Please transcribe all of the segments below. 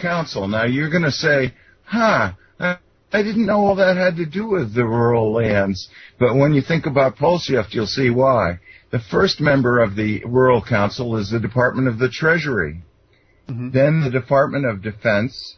Council. Now, you're going to say, I didn't know all that had to do with the rural lands. But when you think about pole shift, you'll see why. The first member of the Rural Council is the Department of the Treasury. Mm-hmm. Then the Department of Defense,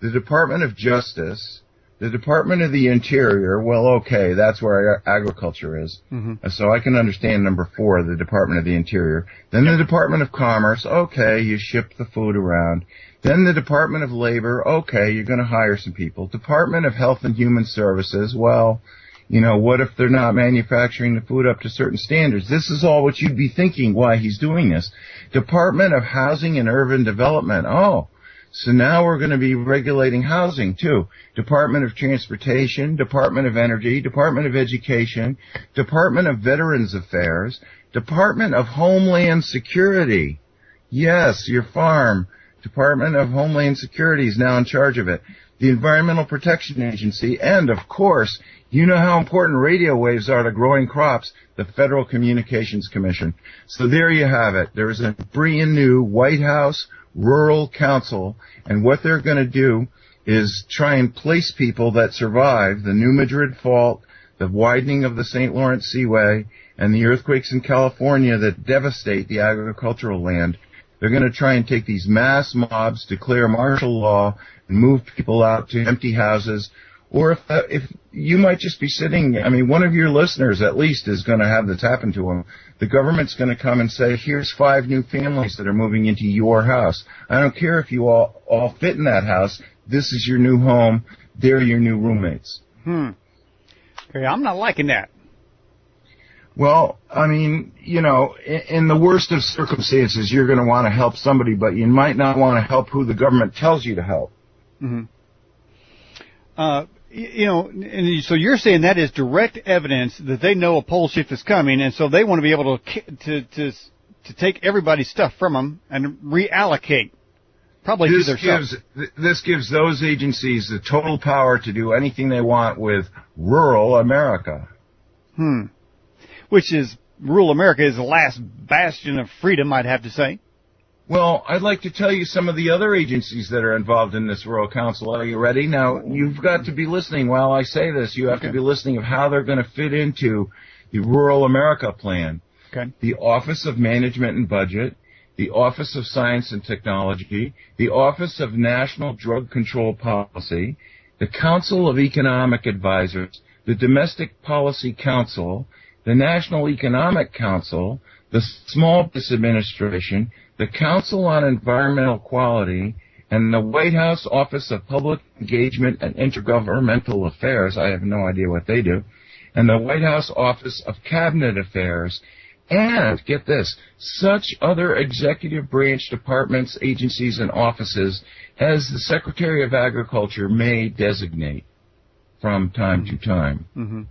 the Department of Justice, the Department of the Interior. Well, okay, that's where agriculture is. Mm-hmm. So I can understand number 4, the Department of the Interior. Then the Department of Commerce. Okay, you ship the food around. Then the Department of Labor. Okay, you're going to hire some people. Department of Health and Human Services. Well, you know, what if they're not manufacturing the food up to certain standards? This is all what you'd be thinking why he's doing this. Department of Housing and Urban Development. Oh, so now we're going to be regulating housing, too. Department of Transportation, Department of Energy, Department of Education, Department of Veterans Affairs, Department of Homeland Security. Yes, your farm. Department of Homeland Security is now in charge of it. The Environmental Protection Agency, and, of course, you know how important radio waves are to growing crops, the Federal Communications Commission. So there you have it. There is a brand new White House Rural Council, and what they're going to do is try and place people that survive the New Madrid Fault, the widening of the St. Lawrence Seaway, and the earthquakes in California that devastate the agricultural land. They're going to try and take these mass mobs, declare martial law, and move people out to empty houses. Or if you might just be sitting, I mean, one of your listeners at least is going to have this happen to them. The government's going to come and say, here's 5 new families that are moving into your house. I don't care if you all fit in that house. This is your new home. They're your new roommates. Okay, I'm not liking that. Well, I mean, you know, in the worst of circumstances, you're going to want to help somebody, but you might not want to help who the government tells you to help. Mm-hmm. You know, and so you're saying that is direct evidence that they know a pole shift is coming, and so they want to be able to take everybody's stuff from them and reallocate, probably to their stuff. This gives those agencies the total power to do anything they want with rural America. Which is, rural America is the last bastion of freedom, I'd have to say. Well, I'd like to tell you some of the other agencies that are involved in this Rural Council. Are you ready? Now, you've got to be listening while I say this. You have to be listening of how they're going to fit into the Rural America Plan. Okay. The Office of Management and Budget, the Office of Science and Technology, the Office of National Drug Control Policy, the Council of Economic Advisors, the Domestic Policy Council, the National Economic Council, the Small Business Administration, the Council on Environmental Quality, and the White House Office of Public Engagement and Intergovernmental Affairs. I have no idea what they do. And the White House Office of Cabinet Affairs. And, get this, such other executive branch departments, agencies, and offices as the Secretary of Agriculture may designate from time to time.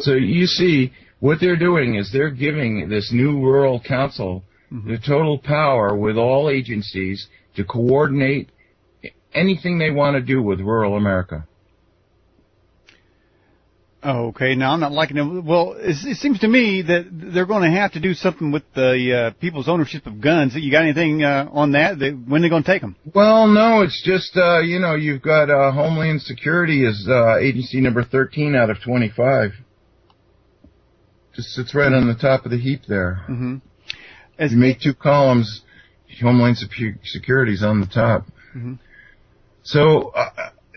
So you see, what they're doing is they're giving this new Rural Council the total power with all agencies to coordinate anything they want to do with rural America. Okay, now I'm not liking it. Well, it seems to me that they're going to have to do something with the people's ownership of guns. You got anything on that? When are they going to take them? Well, no, it's just, you know, you've got Homeland Security is agency number 13 out of 25. Just sits right on the top of the heap there. As you make 2 columns, Homeland Security's on the top. So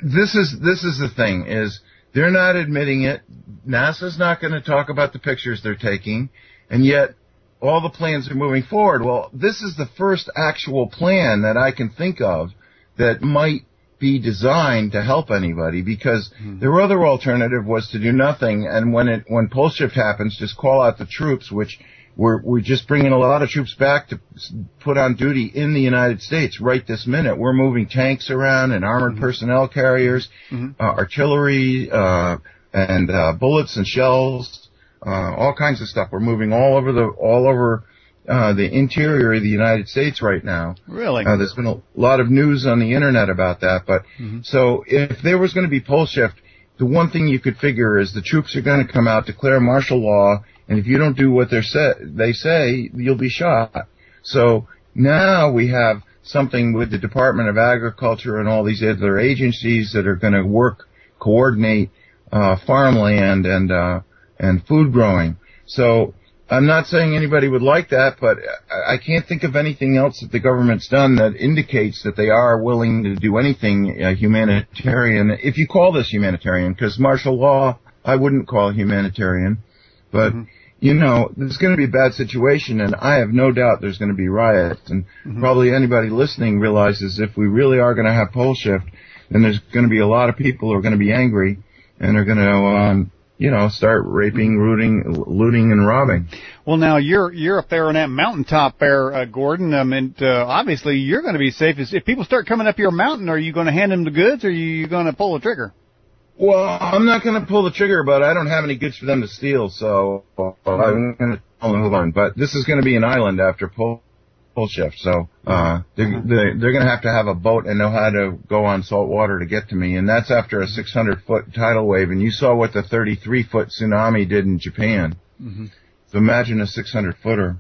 this is the thing, is they're not admitting it. NASA's not going to talk about the pictures they're taking, and yet all the plans are moving forward. Well, this is the first actual plan that I can think of that might be designed to help anybody, because their other alternative was to do nothing, and when pole shift happens, just call out the troops, which we're just bringing a lot of troops back to put on duty in the United States right this minute. We're moving tanks around and armored personnel carriers, artillery, and bullets and shells, all kinds of stuff. We're moving all over the interior of the United States right now. Really? There's been a lot of news on the internet about that. But so if there was going to be pole shift, the one thing you could figure is the troops are going to come out, declare martial law, and if you don't do what they say, you'll be shot. So now we have something with the Department of Agriculture and all these other agencies that are going to coordinate farmland and food growing. So I'm not saying anybody would like that, but I can't think of anything else that the government's done that indicates that they are willing to do anything humanitarian. If you call this humanitarian, because martial law I wouldn't call humanitarian, but you know, there's going to be a bad situation, and I have no doubt there's going to be riots. And probably anybody listening realizes if we really are going to have pole shift, then there's going to be a lot of people who are going to be angry, and they're going to, you know, start raping, looting, and robbing. Well, now you're up there on that mountaintop there, Gordon. And obviously you're going to be safe. If people start coming up your mountain, are you going to hand them the goods, or are you going to pull the trigger? Well, I'm not going to pull the trigger, but I don't have any goods for them to steal, so I'm going to tell them to move on. But this is going to be an island after pole shift, so they're going to have a boat and know how to go on salt water to get to me, and that's after a 600-foot tidal wave. And you saw what the 33-foot tsunami did in Japan. So imagine a 600-footer.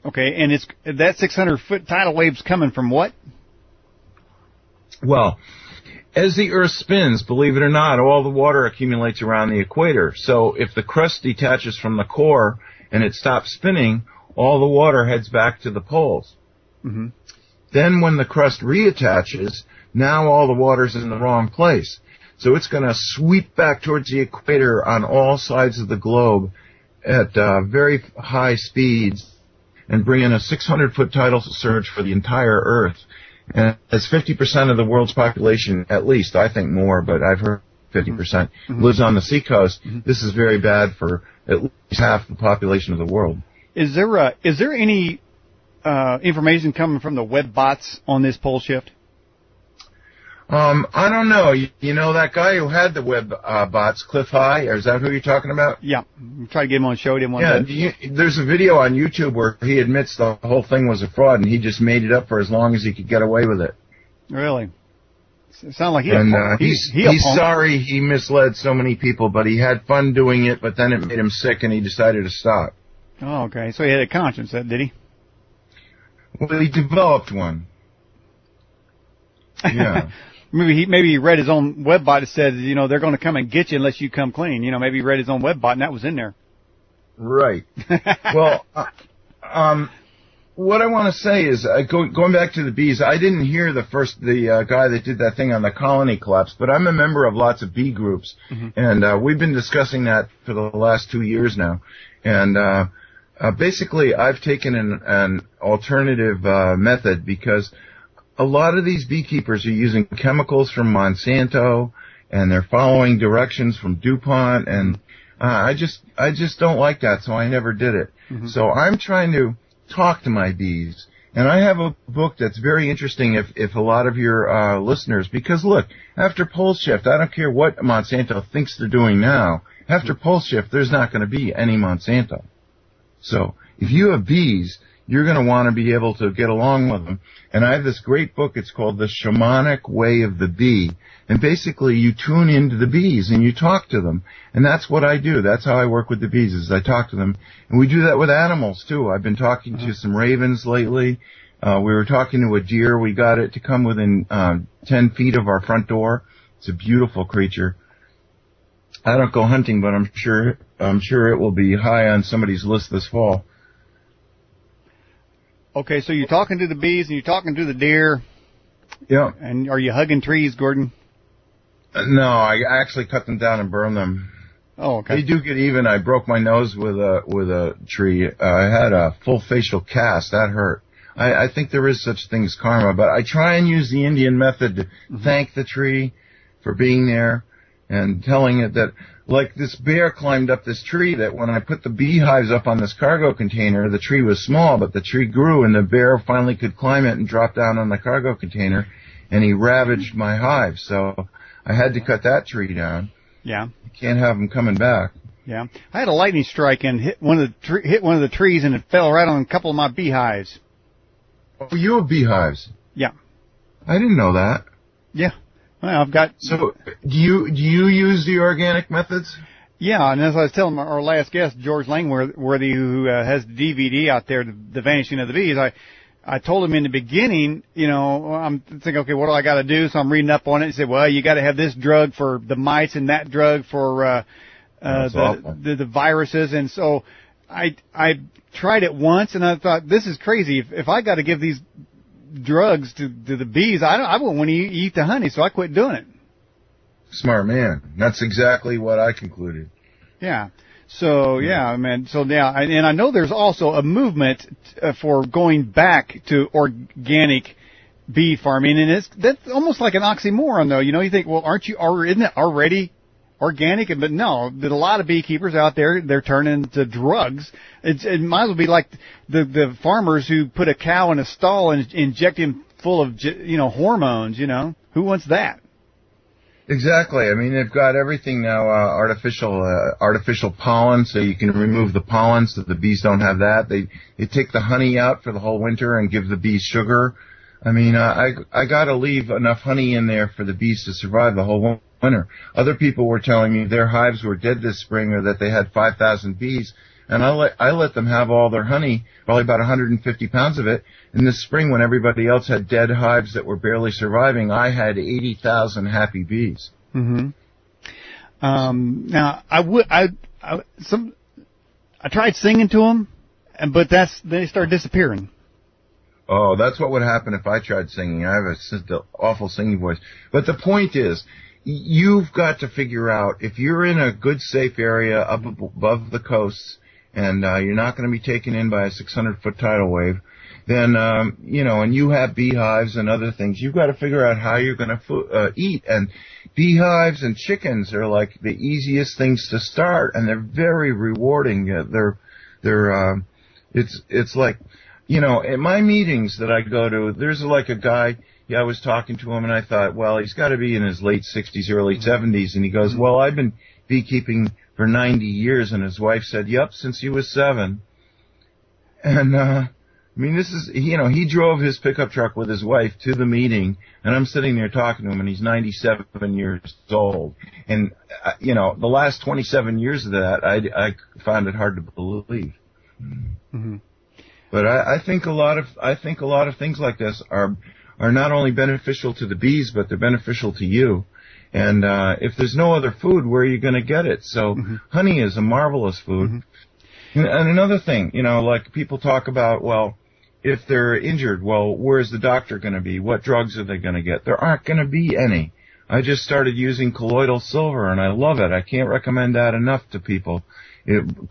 Okay, and that 600-foot tidal wave's coming from what? Well, as the Earth spins, believe it or not, all the water accumulates around the equator. So if the crust detaches from the core and it stops spinning, all the water heads back to the poles. Then when the crust reattaches, now all the water's in the wrong place. So it's going to sweep back towards the equator on all sides of the globe at very high speeds and bring in a 600-foot tidal surge for the entire Earth. And as 50% of the world's population, at least, I think more, but I've heard 50%, lives on the seacoast, this is very bad for at least half the population of the world. Is there any information coming from the web bots on this pole shift? I don't know. You know that guy who had the web bots, Cliff High, or is that who you're talking about? Yeah. Try to get him on the show. There's a video on YouTube where he admits the whole thing was a fraud, and he just made it up for as long as he could get away with it. Really? It sounds like he's sorry he misled so many people, but he had fun doing it, but then it made him sick, and he decided to stop. Oh, okay. So he had a conscience, did he? Well, he developed one. Yeah. Maybe he read his own web bot that says, you know, they're going to come and get you unless you come clean. You know, maybe he read his own web bot and that was in there. Right. Well, what I want to say is, going back to the bees, I didn't hear the guy that did that thing on the colony collapse, but I'm a member of lots of bee groups, and we've been discussing that for the last 2 years now. And basically, I've taken an alternative method because a lot of these beekeepers are using chemicals from Monsanto, and they're following directions from DuPont, and I just don't like that, so I never did it. So I'm trying to talk to my bees, and I have a book that's very interesting if a lot of your listeners, because look, after pole shift, I don't care what Monsanto thinks they're doing now, after pole shift, there's not going to be any Monsanto. So if you have bees, you're going to want to be able to get along with them. And I have this great book. It's called The Shamanic Way of the Bee. And basically, you tune into the bees and you talk to them. And that's what I do. That's how I work with the bees, is I talk to them. And we do that with animals, too. I've been talking to some ravens lately. We were talking to a deer. We got it to come within 10 feet of our front door. It's a beautiful creature. I don't go hunting, but I'm sure it will be high on somebody's list this fall. Okay, so you're talking to the bees and you're talking to the deer. Yeah. And are you hugging trees, Gordon? No, I actually cut them down and burn them. Oh, okay. They do get even. I broke my nose with a tree. I had a full facial cast. That hurt. I think there is such thing as karma, but I try and use the Indian method to thank the tree for being there and telling it that, like, this bear climbed up this tree that when I put the beehives up on this cargo container, the tree was small, but the tree grew and the bear finally could climb it and drop down on the cargo container, and he ravaged my hive. So I had to cut that tree down. Yeah. You can't have them coming back. Yeah. I had a lightning strike and hit one of the trees, and it fell right on a couple of my beehives. Oh, you have beehives? Yeah. I didn't know that. Yeah. Well, I've got. So, do you use the organic methods? Yeah, and as I was telling our last guest, George Langworthy, who has the DVD out there, The Vanishing of the Bees, I told him in the beginning, I'm thinking, okay, what do I got to do? So I'm reading up on it. He said, well, you got to have this drug for the mites and that drug for the viruses. And so I tried it once, and I thought, this is crazy. If I got to give these drugs to the bees, I wouldn't want to eat the honey, so I quit doing it. Smart man. That's exactly what I concluded. Yeah. So, yeah, man. So, yeah, and I know there's also a movement for going back to organic bee farming, and that's almost like an oxymoron, though. You think, well, isn't it already organic? But no, there's a lot of beekeepers out there, they're turning to drugs. It might as well be like the farmers who put a cow in a stall and inject him full of, hormones, Who wants that? Exactly. I mean, they've got everything now, artificial pollen, so you can remove the pollen so the bees don't have that. They take the honey out for the whole winter and give the bees sugar. I mean, I gotta leave enough honey in there for the bees to survive the whole winter. Other people were telling me their hives were dead this spring, or that they had 5,000 bees. And I let them have all their honey, probably about 150 pounds of it. In the spring, when everybody else had dead hives that were barely surviving, I had 80,000 happy bees. Mm-hmm. Now, I tried singing to them, but they started disappearing. Oh, that's what would happen if I tried singing. I have an awful singing voice. But the point is, you've got to figure out, if you're in a good, safe area up above the coasts, and you're not going to be taken in by a 600-foot tidal wave, then, and you have beehives and other things, you've got to figure out how you're going to eat. And beehives and chickens are like the easiest things to start, and they're very rewarding. It's like, at my meetings that I go to, there's like a guy, I was talking to him, and I thought, well, he's got to be in his late 60s, early 70s, and he goes, well, I've been beekeeping for 90 years, and his wife said, yep, since he was 7. And, I mean, this is, he drove his pickup truck with his wife to the meeting, and I'm sitting there talking to him, and he's 97 years old. And, the last 27 years of that, I found it hard to believe. Mm-hmm. But I think a lot of things like this are not only beneficial to the bees, but they're beneficial to you. And if there's no other food, where are you going to get it? So honey is a marvelous food. Mm-hmm. And another thing, like people talk about, well, if they're injured, well, where's the doctor going to be? What drugs are they going to get? There aren't going to be any. I just started using colloidal silver, and I love it. I can't recommend that enough to people.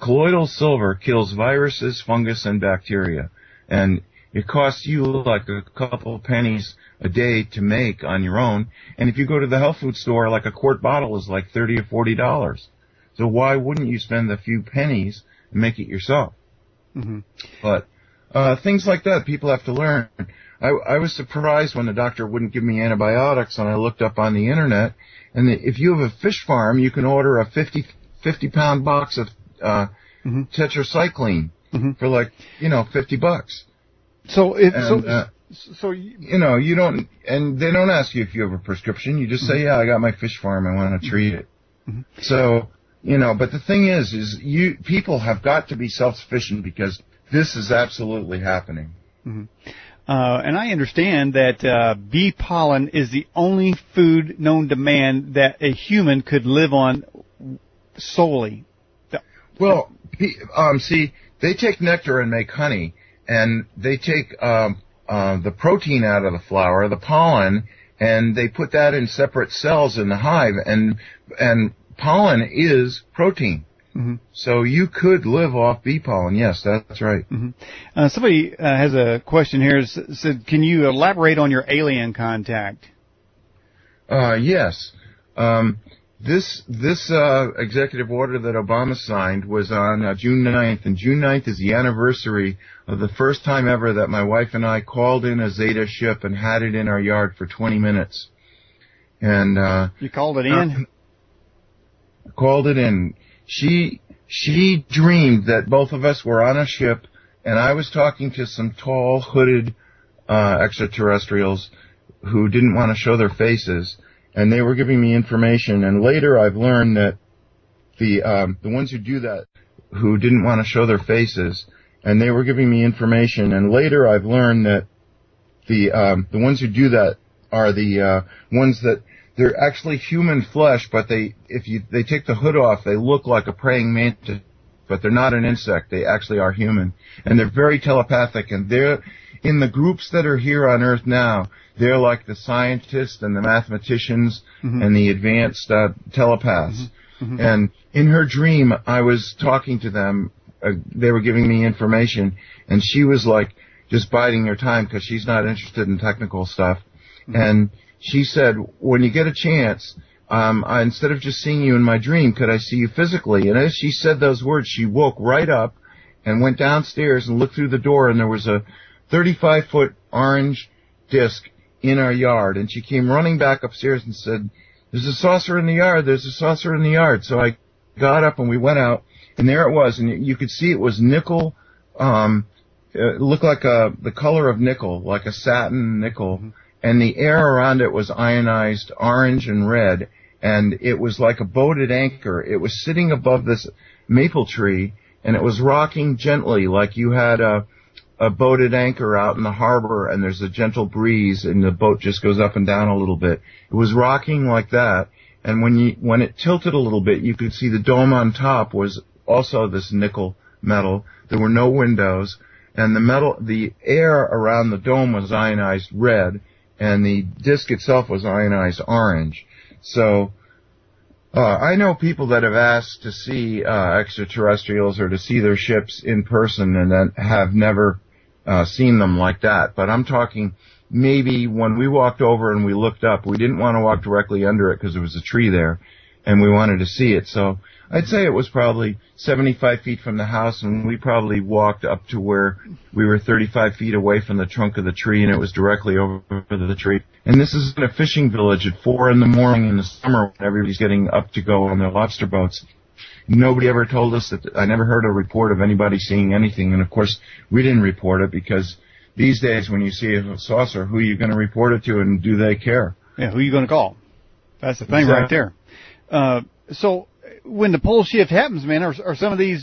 Colloidal silver kills viruses, fungus, and bacteria. And it costs you like a couple of pennies a day to make on your own. And if you go to the health food store, like a quart bottle is like $30 or $40. So why wouldn't you spend a few pennies and make it yourself? Mm-hmm. But things like that, people have to learn. I was surprised when the doctor wouldn't give me antibiotics, and I looked up on the internet. And if you have a fish farm, you can order a 50-pound box of tetracycline for like, $50. So you don't, and they don't ask you if you have a prescription. You just say, yeah, I got my fish farm, I want to treat it. Mm-hmm. So, but the thing is people have got to be self-sufficient, because this is absolutely happening. Mm-hmm. And I understand that bee pollen is the only food known to man that a human could live on solely. Well, see, they take nectar and make honey, and they take the protein out of the flower, the pollen, and they put that in separate cells in the hive, and pollen is protein. Mm-hmm. So you could live off bee pollen. Yes, that's right. Mm-hmm. Somebody has a question here. Said, can you elaborate on your alien contact? Yes. This executive order that Obama signed was on June 9th, and June 9th is the anniversary of the first time ever that my wife and I called in a Zeta ship and had it in our yard for 20 minutes. And you called it in? Called it in. She dreamed that both of us were on a ship, and I was talking to some tall, hooded extraterrestrials who didn't want to show their faces. And they were giving me information, and later I've learned that the ones who do that, who didn't want to show their faces, and they were giving me information. And later I've learned that the ones who do that are the ones that they're actually human flesh, but they take the hood off, they look like a praying mantis, but they're not an insect. They actually are human, and they're very telepathic. And they're in the groups that are here on Earth now. They're like the scientists and the mathematicians and the advanced telepaths. And in her dream, I was talking to them. They were giving me information, and she was like just biding her time because she's not interested in technical stuff. And she said, when you get a chance, instead of just seeing you in my dream, could I see you physically? And as she said those words, she woke right up and went downstairs and looked through the door, and there was a 35-foot orange disc in our yard. And she came running back upstairs and said, there's a saucer in the yard, there's a saucer in the yard. So I got up and we went out, and there it was. And you could see it was nickel, it looked like the color of nickel, like a satin nickel. And the air around it was ionized orange and red, and it was like a boated anchor. It was sitting above this maple tree, and it was rocking gently like you had a boated anchor out in the harbor, and there's a gentle breeze, and the boat just goes up and down a little bit. It was rocking like that, and when it tilted a little bit, you could see the dome on top was also this nickel metal. There were no windows, and the air around the dome was ionized red, and the disc itself was ionized orange. So I know people that have asked to see extraterrestrials or to see their ships in person and then have never seen them like that. But I'm talking maybe when we walked over and we looked up, we didn't want to walk directly under it because there was a tree there, and we wanted to see it. So I'd say it was probably 75 feet from the house, and we probably walked up to where we were 35 feet away from the trunk of the tree, and it was directly over the tree. And this is in a fishing village at 4 in the morning in the summer when everybody's getting up to go on their lobster boats. Nobody ever told us that. I never heard a report of anybody seeing anything, and of course we didn't report it because these days when you see a saucer, who are you going to report it to, and do they care? Yeah, who are you going to call? That's the thing right there. So when the pole shift happens, man, are some of these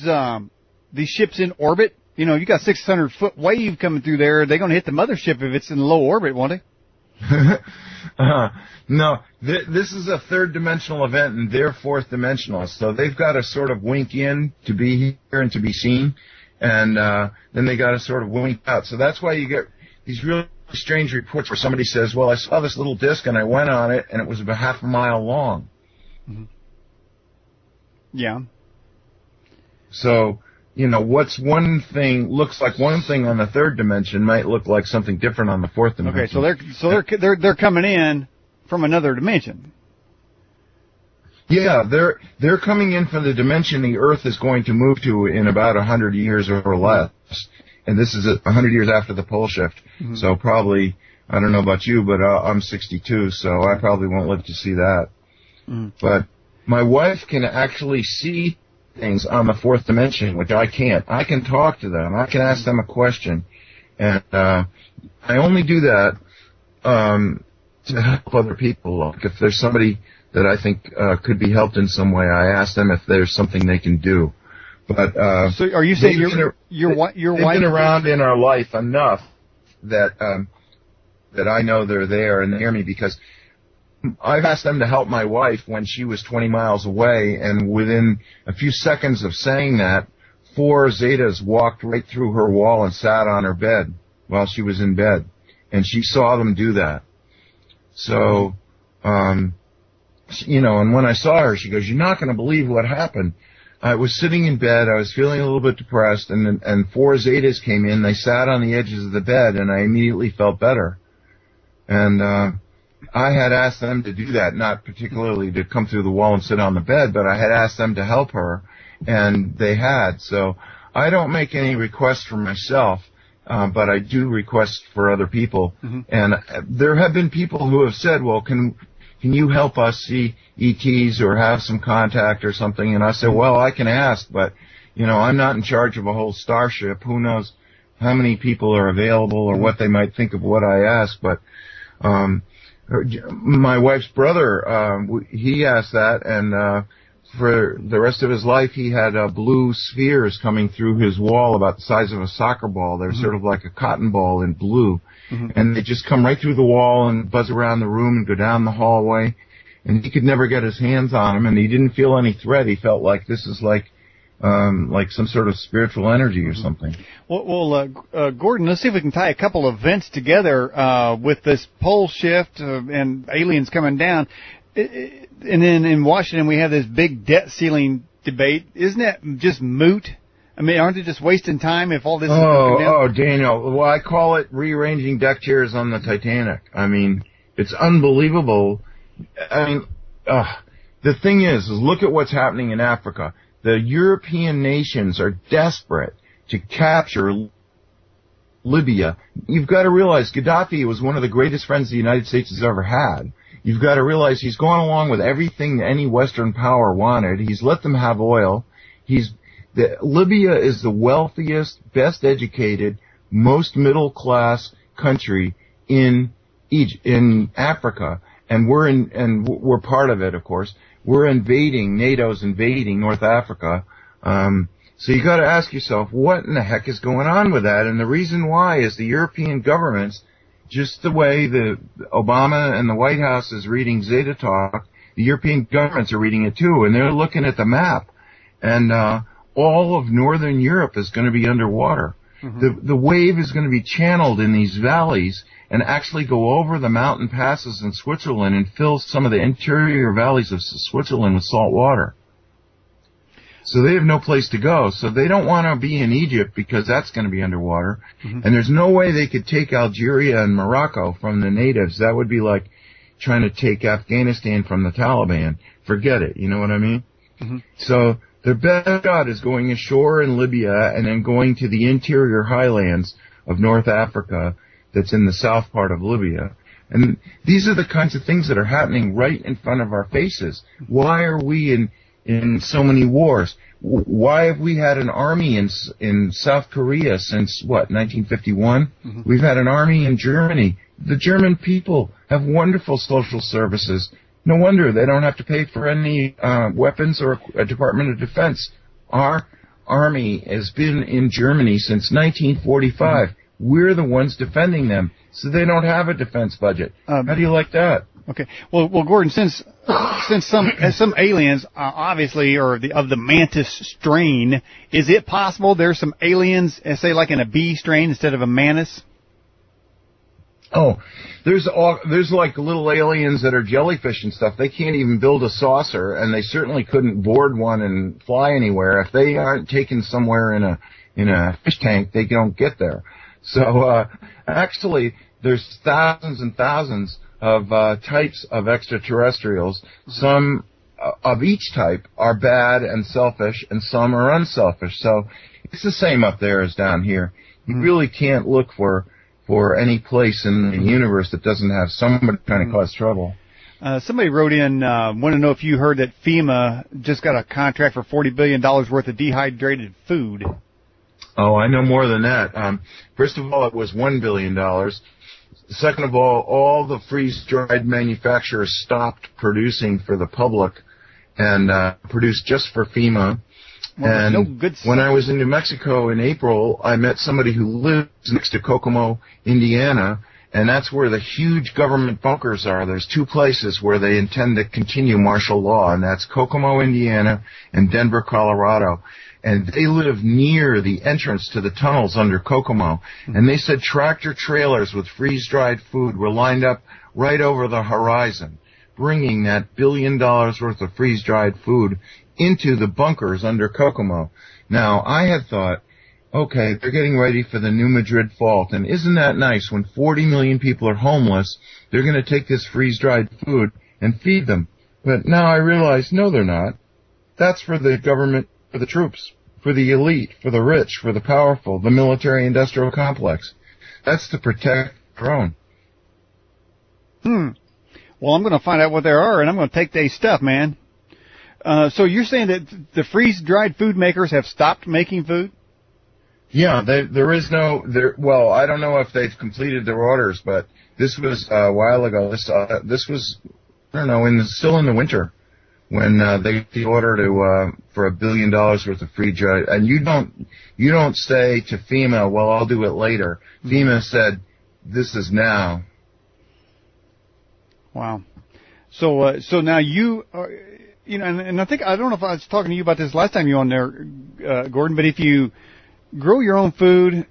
ships in orbit? You know, you got 600-foot wave coming through there. They're going to hit the mothership if it's in low orbit, won't they? No, this is a third-dimensional event, and they're fourth-dimensional. So they've got to sort of wink in to be here and to be seen, and then they got to sort of wink out. So that's why you get these really strange reports where somebody says, well, I saw this little disc, and I went on it, and it was about half a mile long. Yeah. So, you know, what's one thing looks like one thing on the third dimension might look like something different on the fourth dimension. Okay, so they're coming in from another dimension. Yeah, they're coming in from the dimension the Earth is going to move to in about 100 years or less. And this is 100 years after the pole shift. So probably, I don't know about you, but I'm 62, so I probably won't live to see that. But my wife can actually see things on the fourth dimension, which I can't. I can talk to them. I can ask them a question. And I only do that to help other people. Like if there's somebody that I think could be helped in some way, I ask them if there's something they can do. But so are you saying your wife they've been around in our life enough that that I know they're there and they hear me, because I've asked them to help my wife when she was 20 miles away, and within a few seconds of saying that, 4 Zetas walked right through her wall and sat on her bed while she was in bed, and she saw them do that. So, you know, and when I saw her, she goes, "You're not going to believe what happened. I was sitting in bed, I was feeling a little bit depressed, and 4 Zetas came in, they sat on the edges of the bed, and I immediately felt better." And I had asked them to do that, not particularly to come through the wall and sit on the bed, but I had asked them to help her, and they had. So I don't make any requests for myself, but I do request for other people. And there have been people who have said, well, can you help us see ETs or have some contact or something? And I said, well, I can ask, but, you know, I'm not in charge of a whole starship. Who knows how many people are available or what they might think of what I ask, but my wife's brother, he asked that, and for the rest of his life, he had blue spheres coming through his wall about the size of a soccer ball. They're sort of like a cotton ball in blue. And they just come right through the wall and buzz around the room and go down the hallway. And he could never get his hands on them, and he didn't feel any threat. He felt like this is like some sort of spiritual energy or something. Well, Gordon, let's see if we can tie a couple of events together with this pole shift and aliens coming down. And then in Washington, we have this big debt ceiling debate. Isn't that just moot? I mean, aren't they just wasting time if all this is broken down? Oh, Daniel. Well, I call it rearranging deck chairs on the Titanic. I mean, it's unbelievable. I mean, the thing is look at what's happening in Africa. The European nations are desperate to capture Libya. You've got to realize Gaddafi was one of the greatest friends the United States has ever had. You've got to realize he's gone along with everything that any Western power wanted. He's let them have oil. Libya is the wealthiest, best educated, most middle class country in Africa, and we're part of it, of course. NATO's invading North Africa. So you got to ask yourself, what in the heck is going on with that? And the reason why is the European governments, just the way the Obama and the White House is reading ZetaTalk, the European governments are reading it too, and they're looking at the map, and all of northern Europe is going to be underwater. The wave is going to be channeled in these valleys and actually go over the mountain passes in Switzerland and fill some of the interior valleys of Switzerland with salt water. So they have no place to go. So they don't want to be in Egypt because that's going to be underwater. And there's no way they could take Algeria and Morocco from the natives. That would be like trying to take Afghanistan from the Taliban. Forget it. You know what I mean? So their best shot is going ashore in Libya and then going to the interior highlands of North Africa that's in the south part of Libya. And these are the kinds of things that are happening right in front of our faces. Why are we in so many wars? Why have we had an army in South Korea since, 1951? We've had an army in Germany. The German people have wonderful social services. No wonder they don't have to pay for any weapons or a Department of Defense. Our army has been in Germany since 1945. We're the ones defending them, so they don't have a defense budget. How do you like that? Okay. Well, Gordon, since some aliens obviously are of the mantis strain, is it possible there's some aliens, say like in a bee strain instead of a mantis? Oh, there's like little aliens that are jellyfish and stuff. They can't even build a saucer, and they certainly couldn't board one and fly anywhere. If they aren't taken somewhere in a fish tank, they don't get there. So actually, there's thousands and thousands of types of extraterrestrials. Some of each type are bad and selfish, and some are unselfish. So it's the same up there as down here. You really can't look for any place in the universe that doesn't have somebody trying to cause trouble. Somebody wrote in, want to know if you heard that FEMA just got a contract for $40 billion worth of dehydrated food. Oh, I know more than that. First of all, it was $1 billion. Second of all the freeze-dried manufacturers stopped producing for the public and produced just for FEMA. Well, and no good when I was in New Mexico in April, I met somebody who lives next to Kokomo, Indiana, and that's where the huge government bunkers are. There's two places where they intend to continue martial law, and that's Kokomo, Indiana, and Denver, Colorado. And they live near the entrance to the tunnels under Kokomo. And they said tractor trailers with freeze-dried food were lined up right over the horizon, bringing that $1 billion worth of freeze-dried food into the bunkers under Kokomo. Now, I had thought, okay, they're getting ready for the New Madrid fault, and isn't that nice? When 40 million people are homeless, they're going to take this freeze-dried food and feed them. But now I realize, no, they're not. That's for the government, for the troops, for the elite, for the rich, for the powerful, the military-industrial complex. That's to protect their own. Well, I'm going to find out what there are, and I'm going to take their stuff, man. So you're saying that the freeze-dried food makers have stopped making food? Yeah, there is no. Well, I don't know if they've completed their orders, but this was a while ago. This was, I don't know, still in the winter. when they get the order to for $1 billion worth of free drugs, and you don't say to FEMA, well, I'll do it later. FEMA said, this is now. Wow. So now you are, and I think, I don't know if I was talking to you about this last time you were on there, Gordon, but if you grow your own food,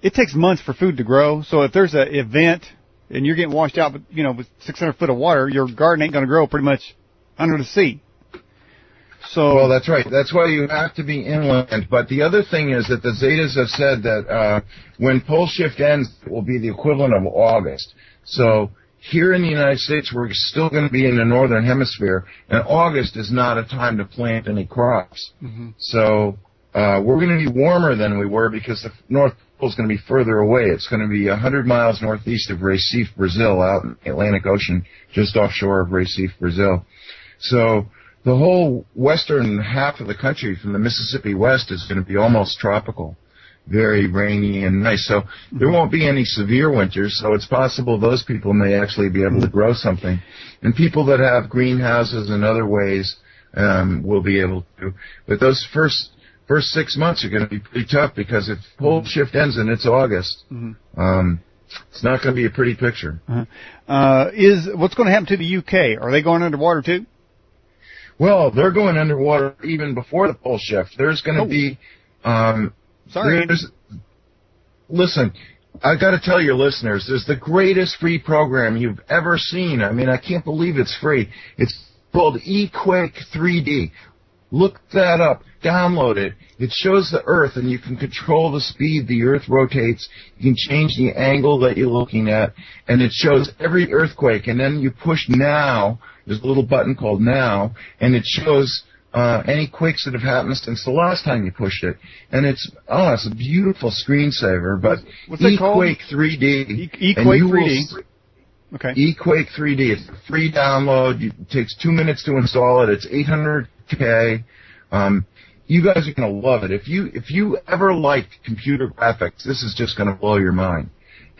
it takes months for food to grow. So if there's an event and you're getting washed out, with 600 foot of water, your garden ain't going to grow pretty much under the sea. So, well, that's right. That's why you have to be inland. But the other thing is that the Zetas have said that when pole shift ends, it will be the equivalent of August. So here in the United States, we're still going to be in the northern hemisphere, and August is not a time to plant any crops. Mm-hmm. So we're going to be warmer than we were because the North Pole is going to be further away. It's going to be 100 miles northeast of Recife, Brazil, out in the Atlantic Ocean, just offshore of Recife, Brazil. So the whole western half of the country from the Mississippi west is going to be almost tropical, very rainy and nice. So there won't be any severe winters, so it's possible those people may actually be able to grow something. And people that have greenhouses and other ways will be able to. But those first 6 months are going to be pretty tough because if pole shift ends and it's August, it's not going to be a pretty picture. What's going to happen to the UK? Are they going underwater too? Well, they're going underwater even before the pole shift. There's going to be... Listen, I got to tell your listeners, there's the greatest free program you've ever seen. I mean, I can't believe it's free. It's called eQuake 3D. Look that up. Download it. It shows the Earth, and you can control the speed the Earth rotates. You can change the angle that you're looking at, and it shows every earthquake. And then you push Now. There's a little button called Now, and it shows any quakes that have happened since the last time you pushed it. And it's a beautiful screensaver. But what's it called? eQuake 3D. eQuake 3D. Okay. eQuake 3D. It's a free download. It takes 2 minutes to install it. It's 800K. You guys are going to love it. If you ever liked computer graphics, this is just going to blow your mind.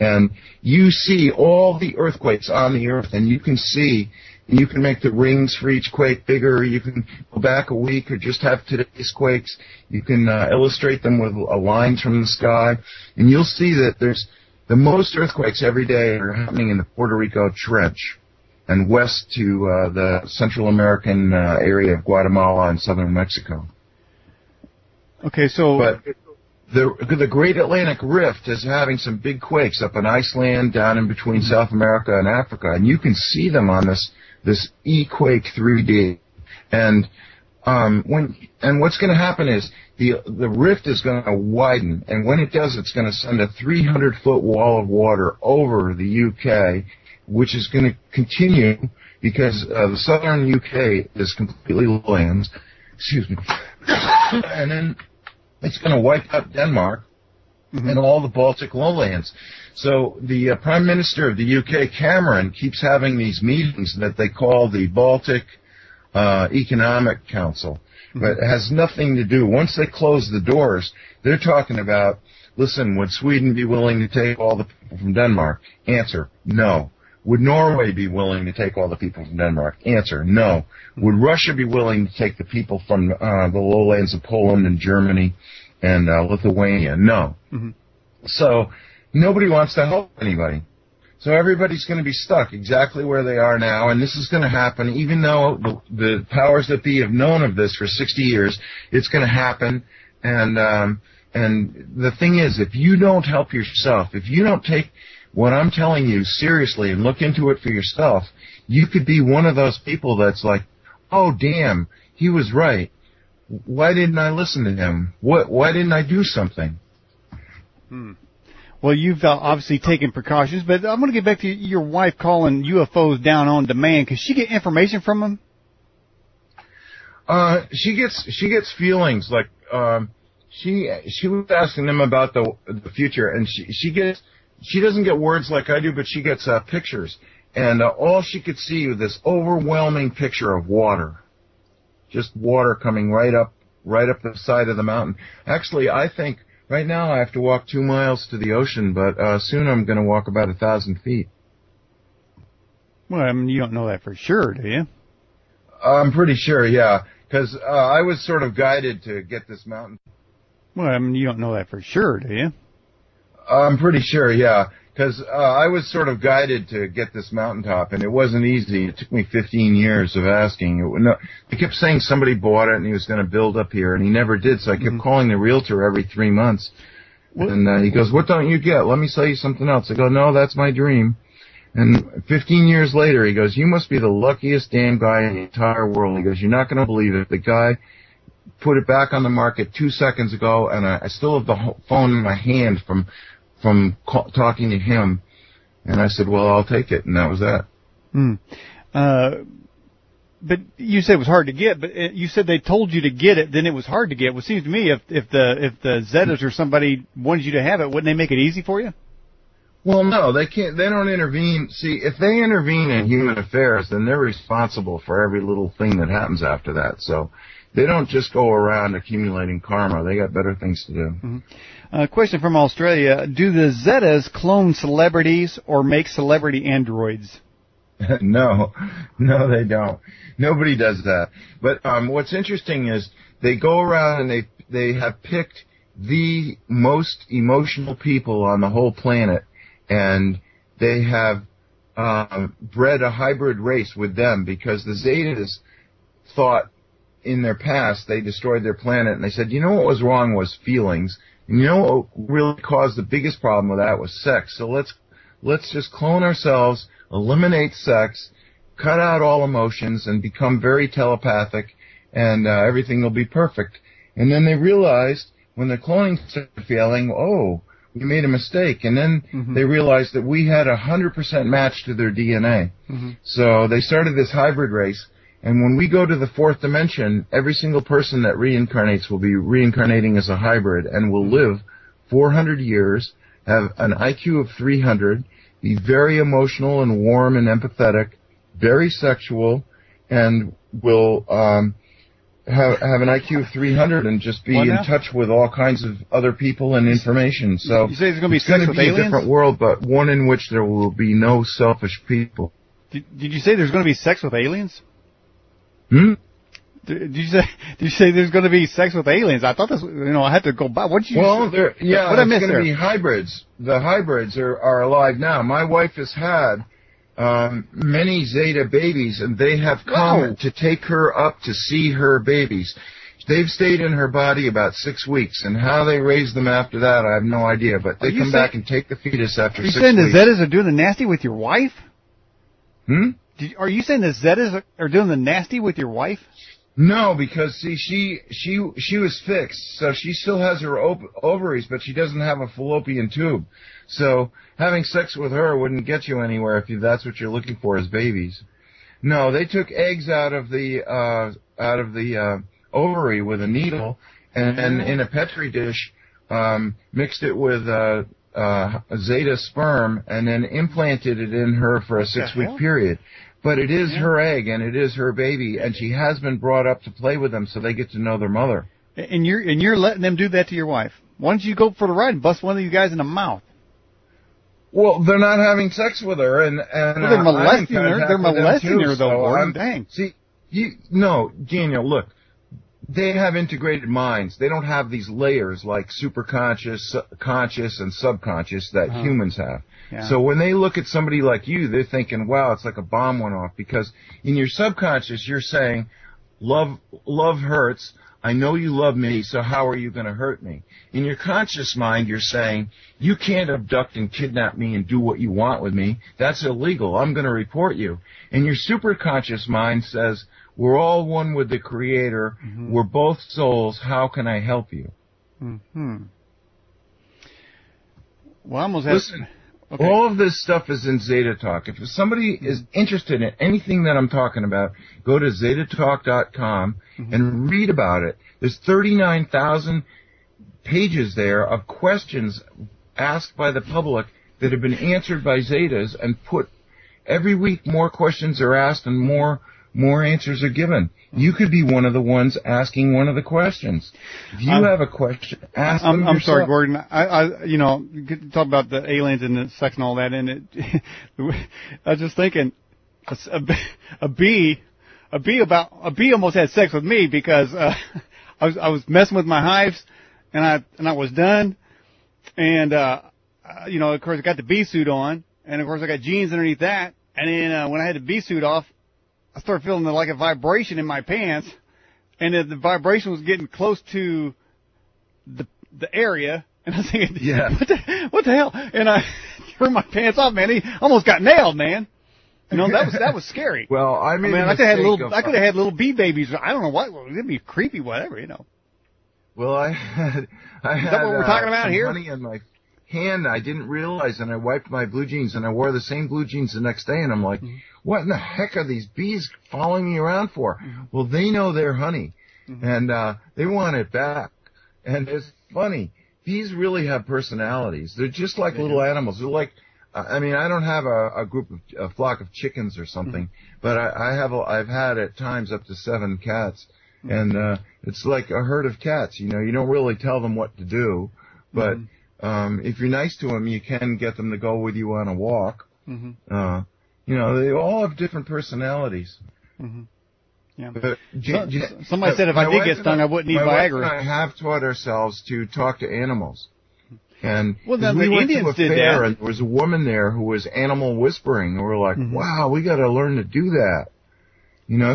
And you see all the earthquakes on the Earth, and you can see, and you can make the rings for each quake bigger. You can go back a week or just have today's quakes. You can illustrate them with lines from the sky, and you'll see that there's the most earthquakes every day are happening in the Puerto Rico Trench and west to the Central American area of Guatemala and southern Mexico. Okay, so... But the Great Atlantic Rift is having some big quakes up in Iceland, down in between South America and Africa, and you can see them on this eQuake 3D. And what's going to happen is the rift is going to widen, and when it does, it's going to send a 300-foot wall of water over the UK, which is going to continue because the southern UK is completely lowlands. Excuse me. And then it's going to wipe out Denmark and all the Baltic lowlands. So the Prime Minister of the UK, Cameron, keeps having these meetings that they call the Baltic Economic Council. But it has nothing to do. Once they close the doors, they're talking about, listen, would Sweden be willing to take all the people from Denmark? Answer, no. Would Norway be willing to take all the people from Denmark? Answer, no. Would Russia be willing to take the people from the lowlands of Poland and Germany and Lithuania? No. So nobody wants to help anybody. So everybody's going to be stuck exactly where they are now, and this is going to happen even though the powers that be have known of this for 60 years. It's going to happen, and the thing is, if you don't help yourself, if you don't take what I'm telling you seriously and look into it for yourself, you could be one of those people that's like, oh, damn, he was right. Why didn't I listen to him? Why didn't I do something? Well, you've obviously taken precautions, but I'm going to get back to your wife calling UFOs down on demand. Can she get information from them? She gets feelings like she was asking them about the future, and she doesn't get words like I do, but she gets pictures, and all she could see was this overwhelming picture of water, just water coming right up the side of the mountain. Actually, I think right now I have to walk 2 miles to the ocean, but soon I'm going to walk about 1,000 feet. Well, I mean, you don't know that for sure, do you? I'm pretty sure, yeah, because I was sort of guided to get this mountain. Well, I mean, you don't know that for sure, do you? I'm pretty sure, yeah, because I was sort of guided to get this mountaintop, and it wasn't easy. It took me 15 years of asking. They kept saying somebody bought it and he was going to build up here, and he never did, so I kept calling the realtor every 3 months. And he goes, what don't you get? Let me sell you something else. I go, no, that's my dream. And 15 years later, he goes, you must be the luckiest damn guy in the entire world. He goes, you're not going to believe it. The guy put it back on the market 2 seconds ago, and I still have the phone in my hand from talking to him. And I said, well, I'll take it. And that was that. But you said it was hard to get, but you said they told you to get it, then it was hard to get. Well, it seems to me if the Zetas or somebody wanted you to have it, wouldn't they make it easy for you? Well, no, they can't. They don't intervene. See, if they intervene in human affairs, then they're responsible for every little thing that happens after that. So they don't just go around accumulating karma. They got better things to do. Question from Australia. Do the Zetas clone celebrities or make celebrity androids? No, they don't. Nobody does that. But what's interesting is they go around and they have picked the most emotional people on the whole planet, and they have bred a hybrid race with them because the Zetas thought in their past they destroyed their planet, and they said, you know what was wrong was feelings, and you know what really caused the biggest problem with that was sex. So let's just clone ourselves, eliminate sex, cut out all emotions, and become very telepathic, and everything will be perfect. And then they realized when the cloning started failing, oh, we made a mistake. And then they realized that we had 100% match to their DNA. So they started this hybrid race. And when we go to the fourth dimension, every single person that reincarnates will be reincarnating as a hybrid and will live 400 years, have an IQ of 300, be very emotional and warm and empathetic, very sexual, and will have an IQ of 300 and just be in touch with all kinds of other people and information. So you say there's going to be it's going to be a different world, but one in which there will be no selfish people. Did you say there's going to be sex with aliens? Did you say there's going to be sex with aliens? I thought this. I had to go by. What did you? Well, say? What I missed there? It's going to be hybrids. The hybrids are alive now. My wife has had many Zeta babies, and they have come to take her up to see her babies. They've stayed in her body about 6 weeks, and how they raise them after that, I have no idea. But they come back and take the fetus after 6 weeks. Are you saying the Zetas are doing the nasty with your wife? Are you saying the Zetas are doing the nasty with your wife? No, because see, she was fixed, so she still has her ovaries, but she doesn't have a fallopian tube. So having sex with her wouldn't get you anywhere if that's what you're looking for as babies. No, they took eggs out of the ovary with a needle, and in a petri dish, mixed it with a Zeta sperm, and then implanted it in her for a 6-week period. But it is her egg, and it is her baby, and she has been brought up to play with them, so they get to know their mother. And you're letting them do that to your wife? Why don't you go for the ride and bust one of you guys in the mouth? Well, they're not having sex with her, and they're molesting her. They're molesting her, though. Gordon, dang. See, Daniel, look. They have integrated minds. They don't have these layers like superconscious, conscious, and subconscious that humans have. Yeah. So when they look at somebody like you, they're thinking, wow, it's like a bomb went off. Because in your subconscious, you're saying, love hurts. I know you love me, so how are you going to hurt me? In your conscious mind, you're saying, you can't abduct and kidnap me and do what you want with me. That's illegal. I'm going to report you. And your superconscious mind says, we're all one with the Creator. We're both souls. How can I help you? Well, listen, all of this stuff is in ZetaTalk. If somebody is interested in anything that I'm talking about, go to ZetaTalk.com and read about it. There's 39,000 pages there of questions asked by the public that have been answered by Zetas, and put every week more questions are asked and more answers are given. You could be one of the ones asking one of the questions. If you have a question, ask them yourself. I'm sorry, Gordon. I talk about the aliens and the sex and all that, and I was just thinking, a bee a bee almost had sex with me because I was messing with my hives, and I was done, and of course I got the bee suit on, and of course I got jeans underneath that, and then when I had the bee suit off, I started feeling like a vibration in my pants, and the vibration was getting close to the area, and I was thinking, what the hell? And I threw my pants off, man. He almost got nailed, man. That was scary. Well, I could have had little bee babies. I don't know what. It'd be creepy, whatever, Well, I had Is that what we're talking about here? Honey in my hand. I didn't realize, and I wiped my blue jeans, and I wore the same blue jeans the next day, and I'm like, what in the heck are these bees following me around for? Well, they know their honey, and they want it back. And it's funny. Bees really have personalities. They're just like little animals. They're like, I don't have a flock of chickens or something, but I've had at times up to 7 cats, and it's like a herd of cats. You don't really tell them what to do, but if you're nice to them, you can get them to go with you on a walk. They all have different personalities. Yeah. But somebody said if I did get stung, I wouldn't need Viagra. My wife and I have taught ourselves to talk to animals. And we went Indians to a did fair, that. and there was a woman there who was animal whispering, and we're like, wow, we got to learn to do that.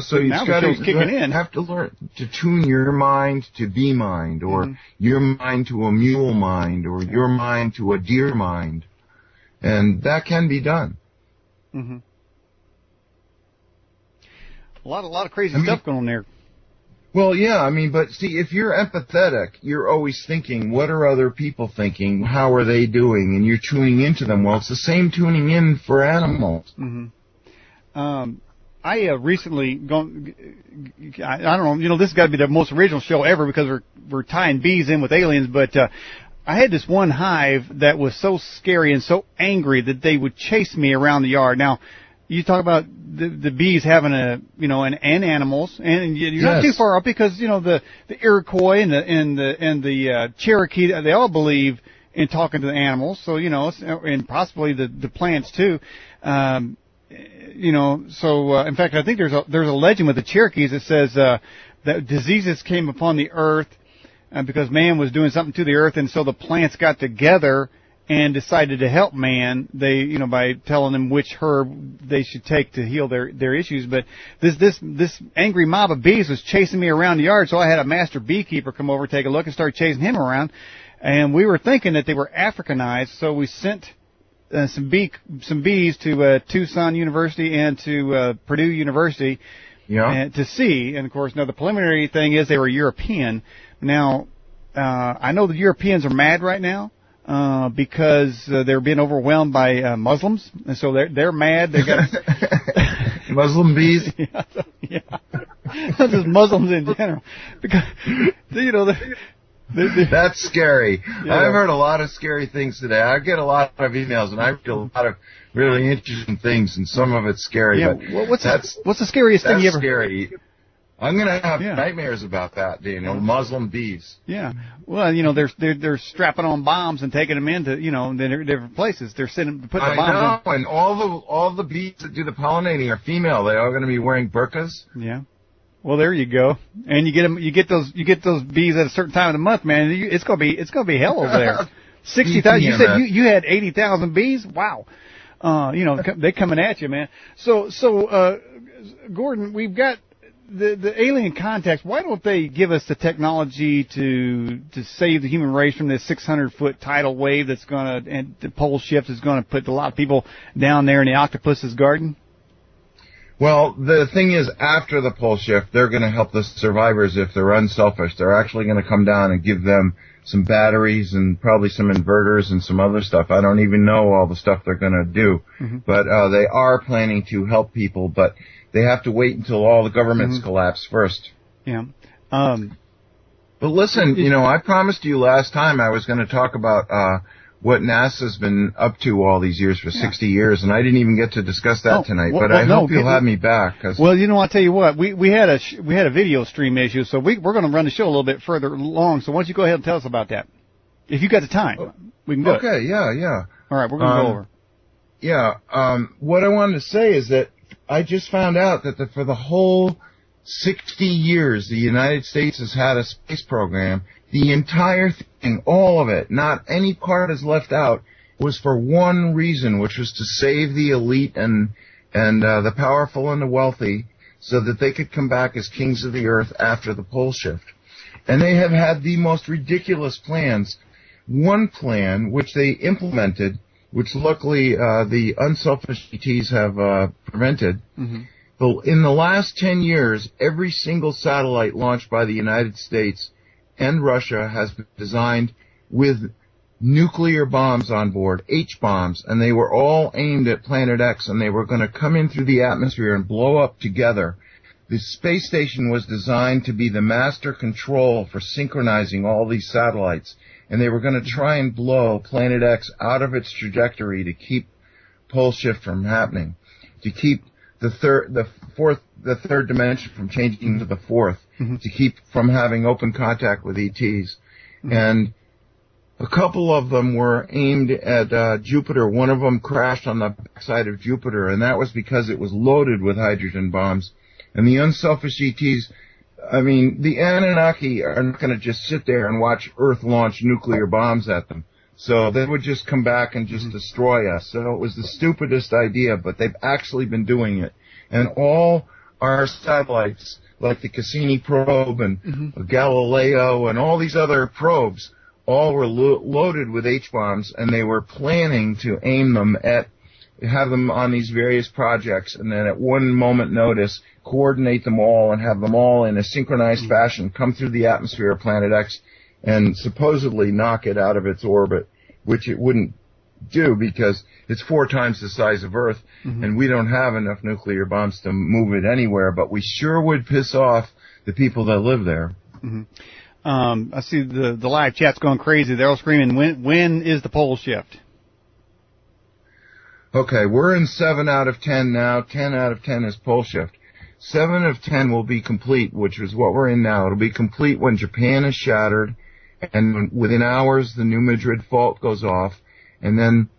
So you have to learn to tune your mind to bee mind, or your mind to a mule mind, or your mind to a deer mind. And that can be done. A lot of crazy stuff going on there. Well, yeah, but see, if you're empathetic, you're always thinking, what are other people thinking? How are they doing? And you're tuning into them. Well, it's the same tuning in for animals. I recently gone. I don't know. This has got to be the most original show ever because we're tying bees in with aliens. But I had this one hive that was so scary and so angry that they would chase me around the yard. Now, you talk about the bees having and animals, and you're not too far off because the Iroquois and the Cherokee, they all believe in talking to the animals. So and possibly the plants too. In fact, I think there's a legend with the Cherokees that says that diseases came upon the earth because man was doing something to the earth, and so the plants got together and decided to help man. They, by telling them which herb they should take to heal their issues. But this angry mob of bees was chasing me around the yard, so I had a master beekeeper come over, take a look, and start chasing him around. And we were thinking that they were Africanized, so we sent some bees to Tucson University and to Purdue University to see. And of course, now the preliminary thing is they were European. Now, I know the Europeans are mad right now. Because they're being overwhelmed by Muslims, and so they're mad. They got Muslim bees. Yeah, not just Muslims in general. Because that's scary. I've heard a lot of scary things today. I get a lot of emails, and I read a lot of really interesting things, and some of it's scary. Yeah, but what's the scariest thing you ever? Scary. I'm going to have nightmares about that, Daniel. Muslim bees. Yeah. Well, they're strapping on bombs and taking them into, different places. They're putting the bombs I know, and all the bees that do the pollinating are female. They are going to be wearing burqas. Yeah. Well, there you go. And you get those bees at a certain time of the month, man. It's going to be hell over there. 60,000. You said you had 80,000 bees? Wow. They're coming at you, man. So Gordon, we've got the alien contacts. Why don't they give us the technology to save the human race from this 600-foot tidal wave and the pole shift is going to put a lot of people down there in the octopus's garden? Well, the thing is, after the pole shift, they're going to help the survivors if they're unselfish. They're actually going to come down and give them some batteries and probably some inverters and some other stuff. I don't even know all the stuff they're going to do. But they are planning to help people, but they have to wait until all the governments collapse first. Yeah. But listen, I promised you last time I was going to talk about what NASA's been up to all these years for 60 years, and I didn't even get to discuss that tonight. But I hope you'll have me back. Well, I'll tell you what, we had a video stream issue, so we're going to run the show a little bit further along. So why don't you go ahead and tell us about that, if you got the time? We can do it. Okay, yeah. All right, we're going to go over. Yeah, what I wanted to say is that I just found out that for the whole 60 years the United States has had a space program, the entire thing, all of it, not any part is left out, was for one reason, which was to save the elite and the powerful and the wealthy, so that they could come back as kings of the earth after the pole shift. And they have had the most ridiculous plans. One plan, which they implemented, which luckily the unselfish ETs have prevented. But in the last 10 years, every single satellite launched by the United States and Russia has been designed with nuclear bombs on board, H-bombs, and they were all aimed at Planet X, and they were going to come in through the atmosphere and blow up together. The space station was designed to be the master control for synchronizing all these satellites, and they were going to try and blow Planet X out of its trajectory to keep pole shift from happening, to keep the third dimension from changing to the fourth, to keep from having open contact with ETs. And a couple of them were aimed at Jupiter. One of them crashed on the backside of Jupiter, and that was because it was loaded with hydrogen bombs. And the unselfish ETs, I mean, the Anunnaki are not going to just sit there and watch Earth launch nuclear bombs at them. So they would just come back and just destroy us. So it was the stupidest idea, but they've actually been doing it. And all our satellites, like the Cassini probe and Galileo and all these other probes, all were loaded with H-bombs, and they were planning to aim them at, have them on these various projects, and then at one moment notice, coordinate them all and have them all in a synchronized fashion come through the atmosphere of Planet X and supposedly knock it out of its orbit, which it wouldn't do because it's 4 times the size of Earth, and we don't have enough nuclear bombs to move it anywhere, but we sure would piss off the people that live there. I see the live chat's going crazy. They're all screaming, when is the pole shift? Okay, we're in 7 out of 10 now. 10 out of 10 is pole shift. 7 of 10 will be complete, which is what we're in now. It'll be complete when Japan is shattered, and within hours the New Madrid fault goes off, and then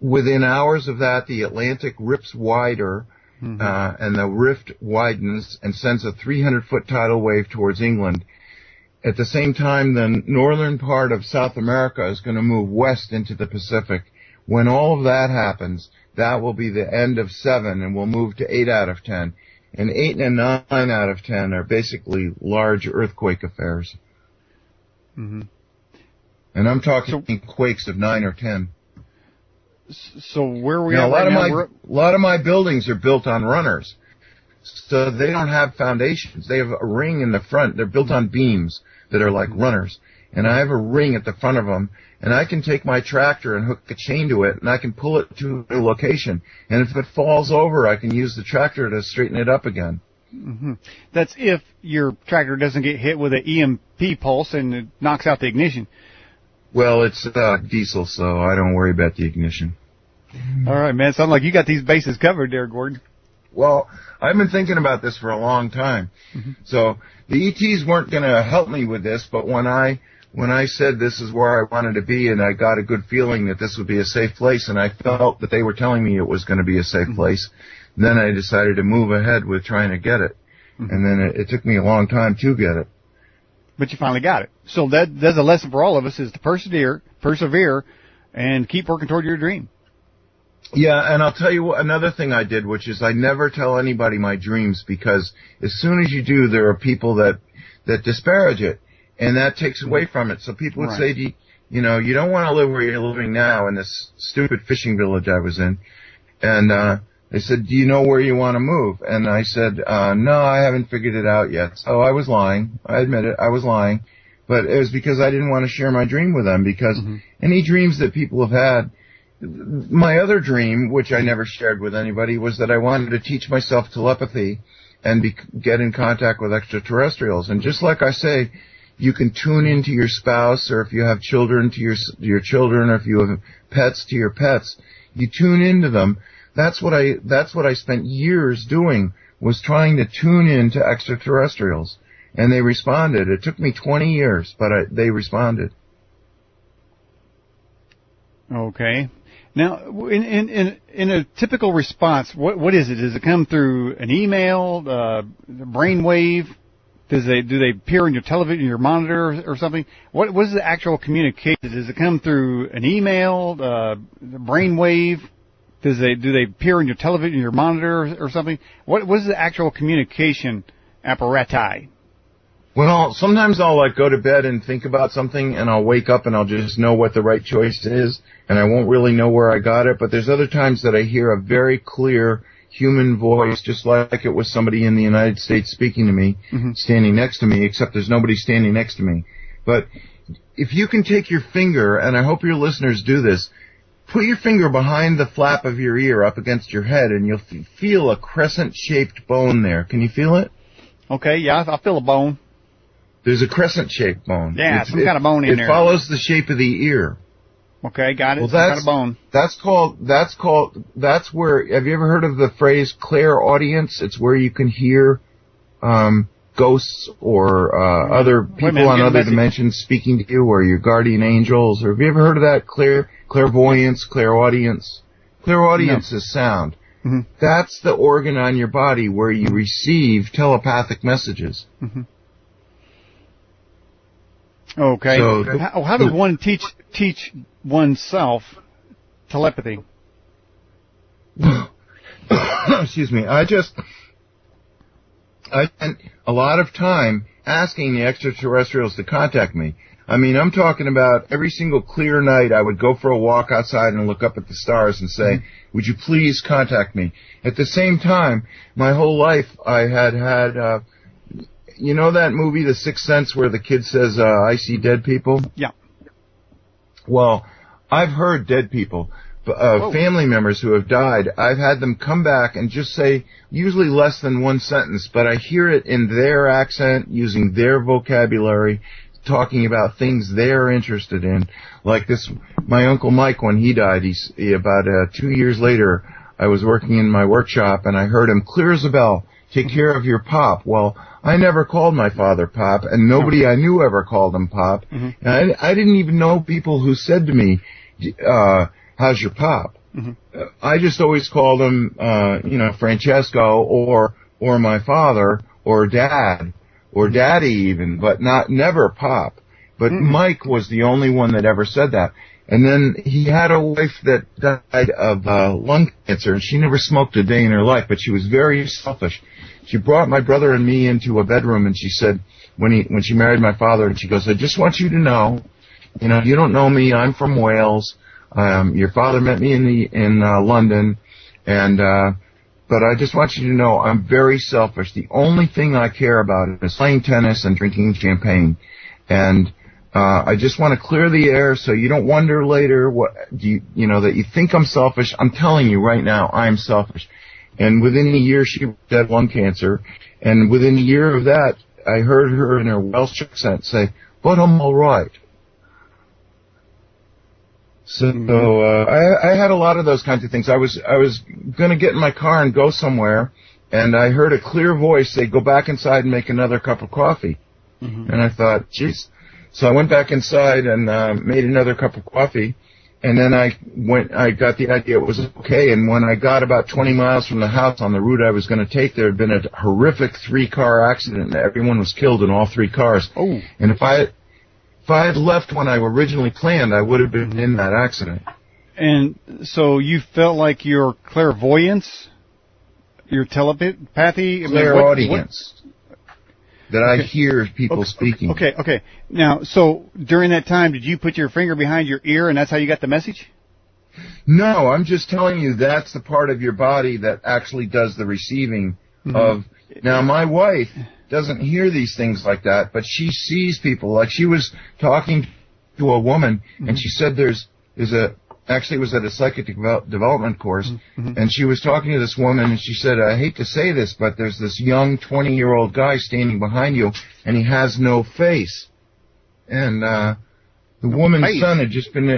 within hours of that the Atlantic rips wider, and the rift widens and sends a 300-foot tidal wave towards England. At the same time, the northern part of South America is going to move west into the Pacific. When all of that happens, that will be the end of 7, and we'll move to 8 out of 10. And 8 and 9 out of 10 are basically large earthquake affairs. And I'm talking quakes of 9 or 10. So where are we at right now? A lot of my buildings are built on runners. So they don't have foundations. They have a ring in the front. They're built on beams that are like runners. And I have a ring at the front of them, and I can take my tractor and hook a chain to it, and I can pull it to a location. And if it falls over, I can use the tractor to straighten it up again. That's if your tractor doesn't get hit with an EMP pulse and it knocks out the ignition. Well, it's diesel, so I don't worry about the ignition. All right, man. Sounds like you got these bases covered there, Gordon. Well, I've been thinking about this for a long time. So the ETs weren't going to help me with this, but when I said this is where I wanted to be, and I got a good feeling that this would be a safe place, and I felt that they were telling me it was going to be a safe place, then I decided to move ahead with trying to get it. And then it took me a long time to get it. But you finally got it. So that's a lesson for all of us, is to persevere, and keep working toward your dream. Yeah, and I'll tell you another thing I did, which is I never tell anybody my dreams, because as soon as you do, there are people that disparage it, and that takes away from it. So people would say to you, you know, you don't want to live where you're living now, in this stupid fishing village I was in. And they said, do you know where you want to move? And I said, no, I haven't figured it out yet. So I was lying. I admit it, I was lying. But it was because I didn't want to share my dream with them, because any dreams that people have had, my other dream, which I never shared with anybody, was that I wanted to teach myself telepathy and get in contact with extraterrestrials. And just like I say, you can tune into your spouse, or if you have children, to your children, or if you have pets, to your pets. You tune into them. That's what I spent years doing, was trying to tune in to extraterrestrials. And they responded. It took me 20 years, but they responded. Okay. Now, in a typical response, what is it? Does it come through an email, brainwave? Do they appear in your television, your monitor, or something? What is the actual communication? Does it come through an email, brainwave? Do they appear in your television, your monitor, or something? What is the actual communication apparatus? Well, sometimes I'll go to bed and think about something, and I'll wake up and I'll just know what the right choice is, and I won't really know where I got it. But there's other times that I hear a very clear human voice, just like it was somebody in the United States speaking to me, standing next to me, except there's nobody standing next to me. But if you can take your finger, and I hope your listeners do this, put your finger behind the flap of your ear up against your head, and you'll feel a crescent-shaped bone there. Can you feel it? Okay, yeah, I feel a bone. There's a crescent-shaped bone. Yeah, some kind of bone in there. It follows the shape of the ear. Okay, got it. Well, some kind of bone. That's where, have you ever heard of the phrase clairaudience? It's where you can hear ghosts or other people on other dimensions speaking to you, or your guardian angels. Or have you ever heard of that? Clairvoyance, clairaudience? Clairaudience is sound. Mm-hmm. That's the organ on your body where you receive telepathic messages. Mm-hmm. Okay. So how does one teach oneself telepathy? Excuse me. I spent a lot of time asking the extraterrestrials to contact me. I mean, I'm talking about every single clear night I would go for a walk outside and look up at the stars and say, would you please contact me? At the same time, my whole life I had you know that movie, The Sixth Sense, where the kid says, I see dead people? Yeah. Well, I've heard dead people, family members who have died. I've had them come back and just say, usually less than one sentence, but I hear it in their accent, using their vocabulary, talking about things they're interested in. Like this, my Uncle Mike, when he died, about 2 years later, I was working in my workshop and I heard him clear as a bell, take care of your pop. Well, I never called my father Pop, and nobody I knew ever called him Pop. Mm-hmm. And I didn't even know people who said to me, how's your Pop? Mm-hmm. I just always called him, Francesco or my father or Dad or Daddy even, but never Pop. But Mike was the only one that ever said that. And then he had a wife that died of lung cancer, and she never smoked a day in her life, but she was very selfish. She brought my brother and me into a bedroom, and she said, when she married my father, and she goes, I just want you to know, you don't know me, I'm from Wales. Your father met me in London, but I just want you to know I'm very selfish. The only thing I care about is playing tennis and drinking champagne. And I just want to clear the air so you don't wonder later that you think I'm selfish. I'm telling you right now, I'm selfish. And within a year, she had lung cancer. And within a year of that, I heard her in her Welsh accent say, but I'm all right. So I had a lot of those kinds of things. I was going to get in my car and go somewhere, and I heard a clear voice say, go back inside and make another cup of coffee. Mm-hmm. And I thought, geez. So I went back inside and made another cup of coffee, and then I got the idea it was okay. And when I got about 20 miles from the house on the route I was going to take, there had been a horrific 3-car accident, and everyone was killed in all 3 cars. Oh. And if I had left when I originally planned, I would have been in that accident. And so you felt like your clairvoyance, your telepathy, clairaudience. That I hear people speaking. Okay. Now, so during that time, did you put your finger behind your ear and that's how you got the message? No, I'm just telling you that's the part of your body that actually does the receiving of. Now, my wife doesn't hear these things like that, but she sees people. Like she was talking to a woman, and she said actually it was at a psychic development course, and she was talking to this woman, and she said, I hate to say this, but there's this young 20-year-old guy standing behind you, and he has no face. And the woman's son had just been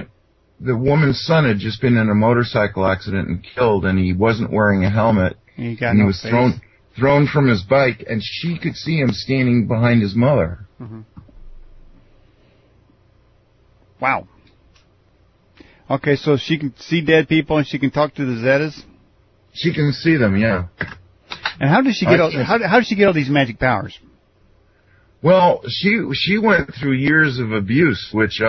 in a motorcycle accident and killed, and he wasn't wearing a helmet, and he was thrown from his bike, and she could see him standing behind his mother. Wow. Okay, so she can see dead people and she can talk to the Zetas? She can see them, yeah. And how does she get how does she get all these magic powers? Well, she went through years of abuse, which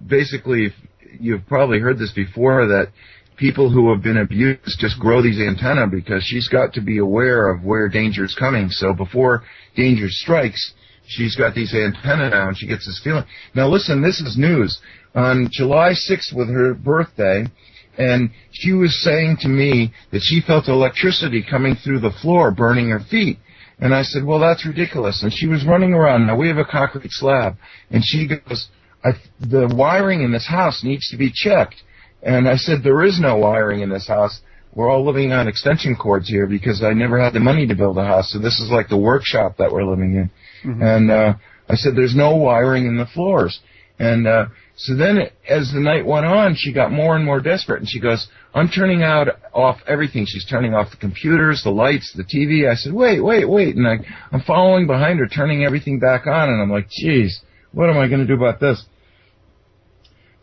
basically, you've probably heard this before, that people who have been abused just grow these antennae because she's got to be aware of where danger is coming. So before danger strikes, she's got these antennae now and she gets this feeling. Now listen, this is news. On July 6th was her birthday, and she was saying to me that she felt electricity coming through the floor, burning her feet. And I said, well, that's ridiculous. And she was running around. Now, we have a concrete slab. And she goes, the wiring in this house needs to be checked. And I said, there is no wiring in this house. We're all living on extension cords here because I never had the money to build a house. So this is like the workshop that we're living in. Mm-hmm. And I said, there's no wiring in the floors. And so then as the night went on, she got more and more desperate. And she goes, I'm turning off everything. She's turning off the computers, the lights, the TV. I said, wait. And I'm following behind her, turning everything back on. And I'm like, geez, what am I going to do about this?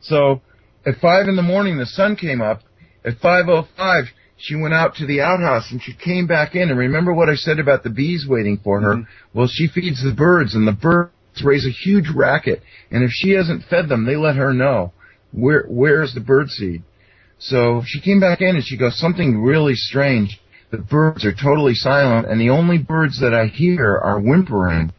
So at 5 in the morning, the sun came up. At 5:05, she went out to the outhouse, and she came back in. And remember what I said about the bees waiting for her? Mm-hmm. Well, she feeds the birds, and the birds raise a huge racket. And if she hasn't fed them, they let her know, where's the bird seed? So she came back in, and she goes, something really strange. The birds are totally silent, and the only birds that I hear are whimpering.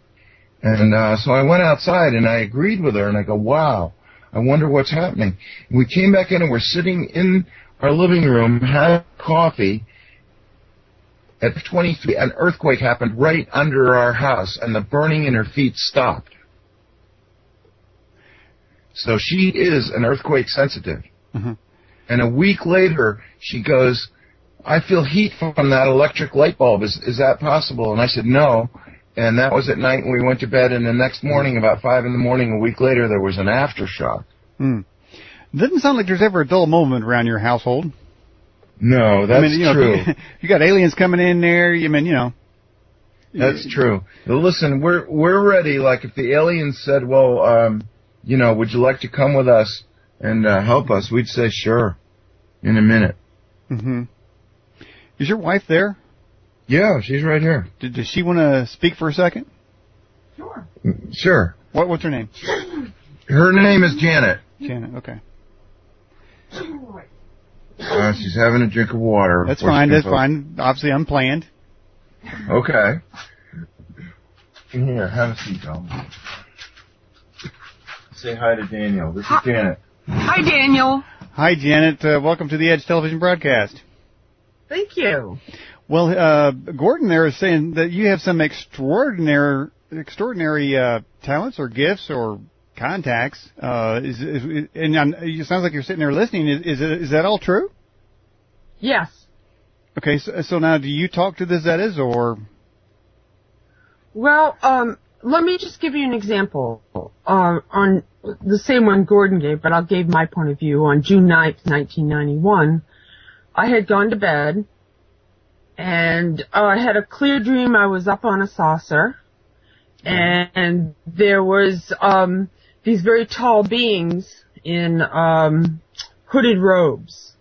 And so I went outside, and I agreed with her, and I go, wow, I wonder what's happening. And we came back in, and we're sitting in our living room, having coffee. At 23, an earthquake happened right under our house, and the burning in her feet stopped. So she is an earthquake sensitive. Mm-hmm. And a week later, she goes, I feel heat from that electric light bulb. Is that possible? And I said, no. And that was at night, and we went to bed, and the next morning, about 5 in the morning, a week later, there was an aftershock. Doesn't sound like there's ever a dull moment around your household. No, that's true. You got aliens coming in there. That's true. Listen, we're ready. Like if the aliens said, well, would you like to come with us and help us? We'd say sure in a minute. Mm-hmm. Is your wife there? Yeah, she's right here. Does she want to speak for a second? Sure. What's her name? Her name is Janet. Janet, okay. She's having a drink of water. That's fine. That's fine. Obviously, unplanned. Okay. Here, have a seat, Bill. Say hi to Daniel. This is Janet. Hi, Daniel. Hi, Janet. Welcome to the Edge television broadcast. Thank you. Well, Gordon there is saying that you have some extraordinary talents or gifts or contacts. It sounds like you're sitting there listening. Is that all true? Yes. Okay, so now do you talk to the Zetas or? Well, let me just give you an example on the same one Gordon gave, but I'll give my point of view. On June 9th, 1991, I had gone to bed, and I had a clear dream. I was up on a saucer, and there was these very tall beings in hooded robes.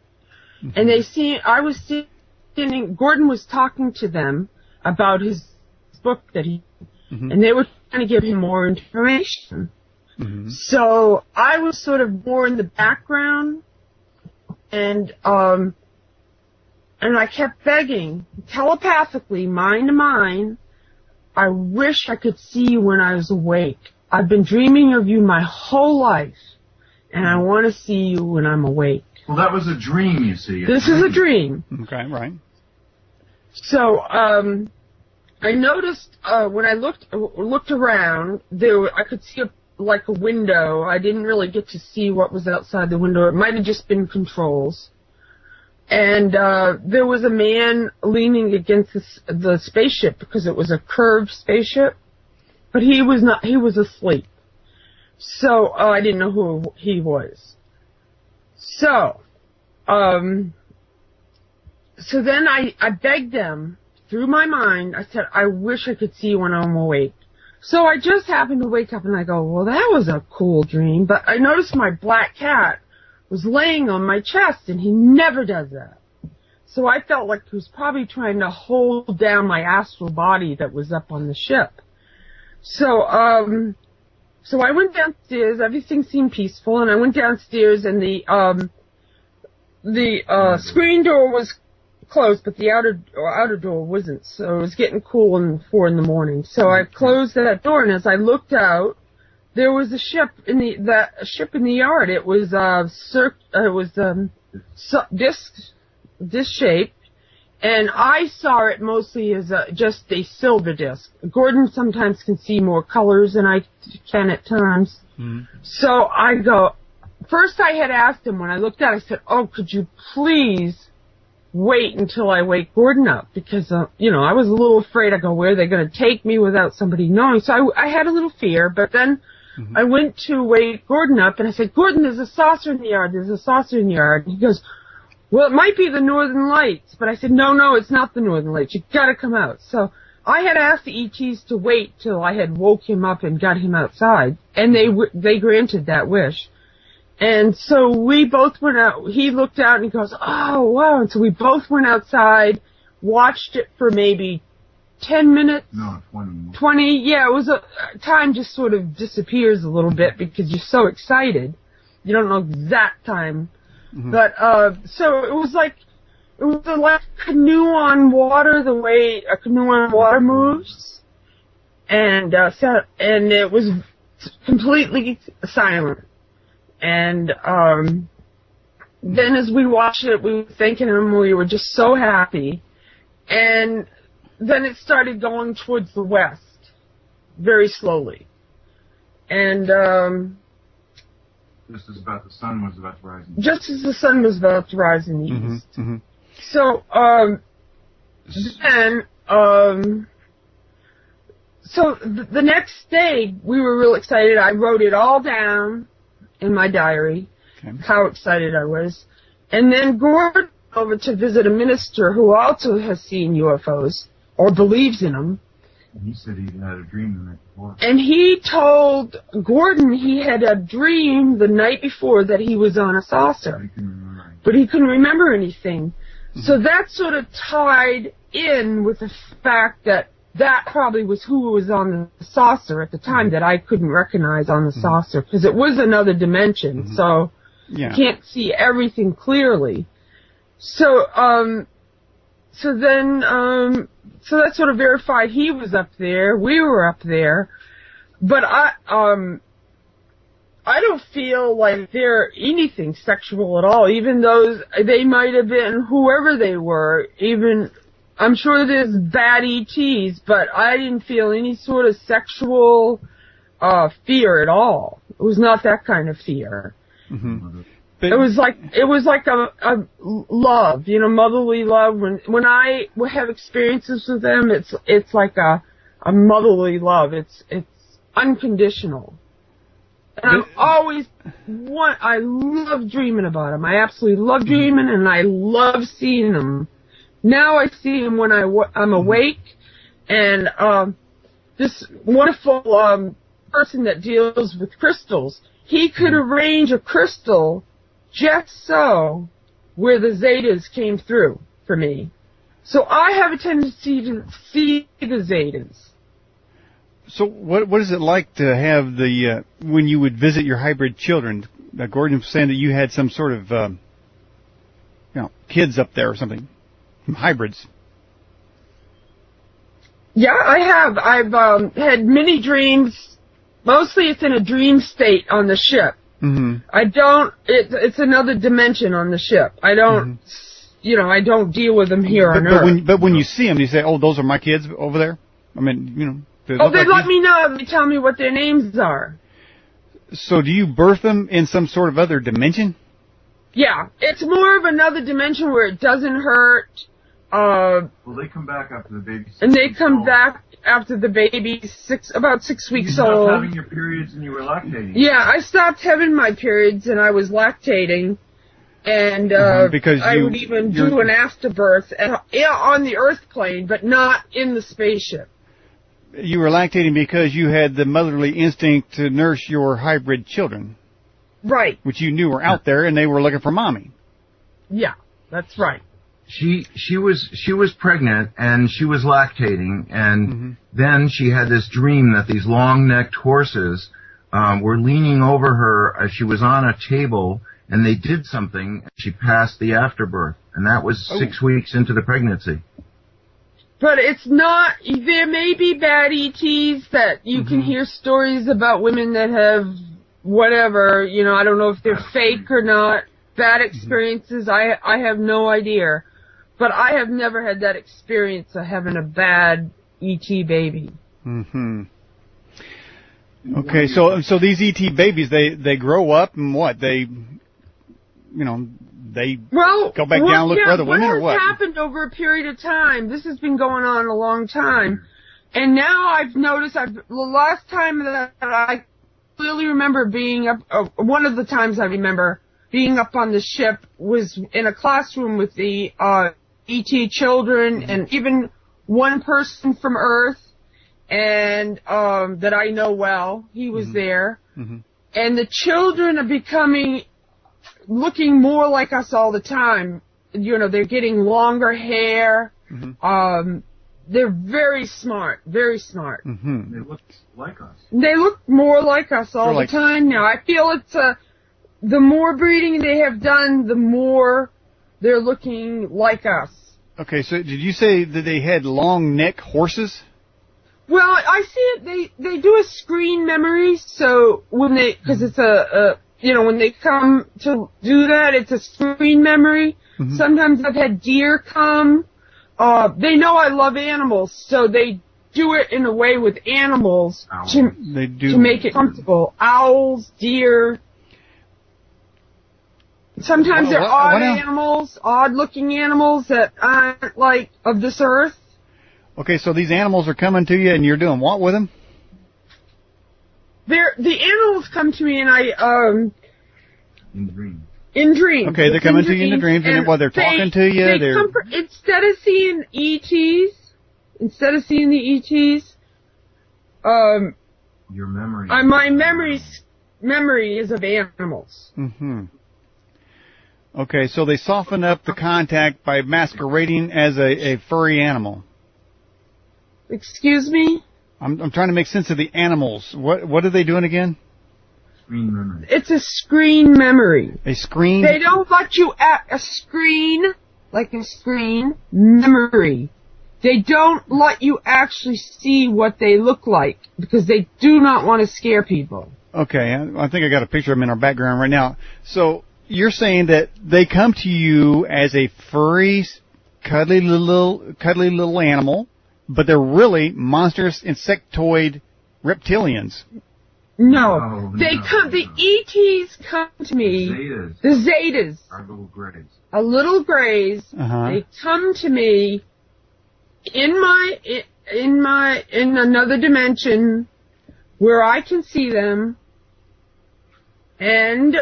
Mm-hmm. And I was standing, Gordon was talking to them about his book that mm-hmm. and they were trying to give him more information. Mm-hmm. So I was sort of more in the background, and I kept begging, telepathically, mind to mind, I wish I could see you when I was awake. I've been dreaming of you my whole life, and I want to see you when I'm awake. Well, that was a dream, you see. This is a dream. Okay, right. So, I noticed when I looked around, I could see a window. I didn't really get to see what was outside the window. It might have just been controls. And there was a man leaning against the spaceship because it was a curved spaceship. But he was not. He was asleep. So I didn't know who he was. So then I begged them through my mind. I said, I wish I could see you when I'm awake. So I just happened to wake up and I go, well, that was a cool dream. But I noticed my black cat was laying on my chest, and he never does that. So I felt like he was probably trying to hold down my astral body that was up on the ship. So I went downstairs. Everything seemed peaceful, and I went downstairs, and the screen door was closed, but the outer door wasn't. So it was getting cool and 4 a.m. So I closed that door, and as I looked out, there was a ship in the yard. It was disc shaped, and I saw it mostly as just a silver disc. Gordon sometimes can see more colors than I can at times. Mm-hmm. So I go. First, I had asked him when I looked at it, I said, "Oh, could you please wait until I wake Gordon up?" Because, I was a little afraid. I go, where are they going to take me without somebody knowing? So I had a little fear, but then I went to wake Gordon up, and I said, "Gordon, there's a saucer in the yard. There's a saucer in the yard." And he goes, "Well, it might be the Northern Lights." But I said, no, it's not the Northern Lights. You got to come out. So I had asked the ETs to wait till I had woke him up and got him outside, and they granted that wish. And so we both went out. He looked out and he goes, "Oh, wow." And so we both went outside, watched it for maybe 10 minutes. No, 20. 20, yeah. It was time just sort of disappears a little bit because you're so excited. You don't know exact time. Mm-hmm. But, so it was like canoe on water, the way a canoe on water moves. And it was completely silent. And then as we watched it, we were thanking him. We were just so happy. And then it started going towards the west, very slowly. And just as the sun was about to rise. Just as the sun was about to rise in the east. Mm-hmm. So the next day we were real excited. I wrote it all down in my diary, how excited I was. And then Gordon went over to visit a minister who also has seen UFOs, or believes in them. He said he had a dream the night before. And he told Gordon he had a dream the night before that he was on a saucer. But he couldn't remember anything. Mm-hmm. So that sort of tied in with the fact that probably was who was on the saucer at the time that I couldn't recognize on the saucer, because it was another dimension, so you can't see everything clearly. So that sort of verified he was up there, we were up there, but I don't feel like they're anything sexual at all, even though they might have been whoever they were, even... I'm sure there's bad ETs, but I didn't feel any sort of sexual fear at all. It was not that kind of fear. Mm-hmm. It was like a love, motherly love. When I have experiences with them, it's like a motherly love. It's unconditional. And I love dreaming about them. I absolutely love dreaming, and I love seeing them. Now I see him when I'm awake, and this wonderful person that deals with crystals, he could arrange a crystal just so where the Zetas came through for me. So I have a tendency to see the Zetas. So what is it like to have when you would visit your hybrid children? Gordon was saying that you had some sort of kids up there or something. Hybrids. Yeah, I have. I've had many dreams. Mostly it's in a dream state on the ship. Mm-hmm. It's another dimension on the ship. I don't, I don't deal with them here on Earth. But when you see them, you say, "Oh, those are my kids over there." I mean, they let me know. They tell me what their names are. So do you birth them in some sort of other dimension? Yeah, it's more of another dimension where it doesn't hurt. Well, they come back after the baby's 6 and they weeks come old. back after the baby's about 6 weeks old. You stopped having your periods and you were lactating. Yeah, I stopped having my periods and I was lactating, and because I would even do an afterbirth on the Earth plane, but not in the spaceship. You were lactating because you had the motherly instinct to nurse your hybrid children. Right. Which you knew were out there, and they were looking for mommy. Yeah, that's right. She was pregnant and she was lactating, and then she had this dream that these long-necked horses were leaning over her as she was on a table, and they did something. She passed the afterbirth, and that was 6 weeks into the pregnancy. But it's not, there may be bad ETs that you can hear stories about women that have whatever, you know, I don't know if they're fake or not, bad experiences, I have no idea. But I have never had that experience of having a bad ET baby. Okay, so these ET babies, they grow up and what? They go back down and look for other women or what? What has happened over a period of time? This has been going on a long time. And now I've noticed, the last time that I clearly remember being up, one of the times I remember being up on the ship was in a classroom with the ET children and even one person from Earth and that I know well. He was there. And the children are looking more like us all the time. You know, they're getting longer hair. They're very smart, very smart. They look like us. They look more like us all the time now. I feel it's the more breeding they have done, the more they're looking like us. Okay, so did you say that they had long neck horses? Well, I see it. They do a screen memory, so when because it's when they come to do that, it's a screen memory. Sometimes I've had deer come. They know I love animals, so they do it in a way with animals to make it comfortable. Owls, deer. Sometimes they're odd-looking animals that aren't like of this earth. Okay, so these animals are coming to you, and you're doing what with them? The animals come to me, and in dreams. In dreams. Okay, they're coming to you in the dreams, and while they're talking to you, instead of seeing the ETs, your memory. My memory is of animals. Okay, so they soften up the contact by masquerading as a furry animal. Excuse me? I'm trying to make sense of the animals. What are they doing again? Screen memory. It's a screen memory. A screen? They don't let you a screen, like a screen memory. They don't let you actually see what they look like because they do not want to scare people. Okay, I think I got a picture of them in our background right now. So you're saying that they come to you as a furry, cuddly little animal, but they're really monstrous insectoid reptilians. No, the ETs come to me. The Zetas. Are little grays. A little grays. They come to me in another dimension where I can see them, and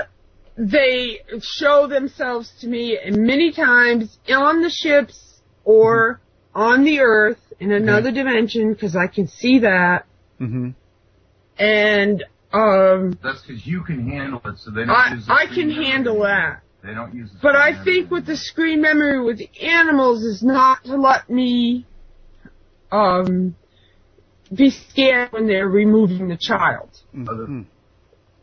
they show themselves to me many times on the ships or on the Earth in another dimension because I can see that. And that's because you can handle it, so they don't use I can handle that. They don't use the But I think with the screen memory with the animals is not to let me be scared when they're removing the child.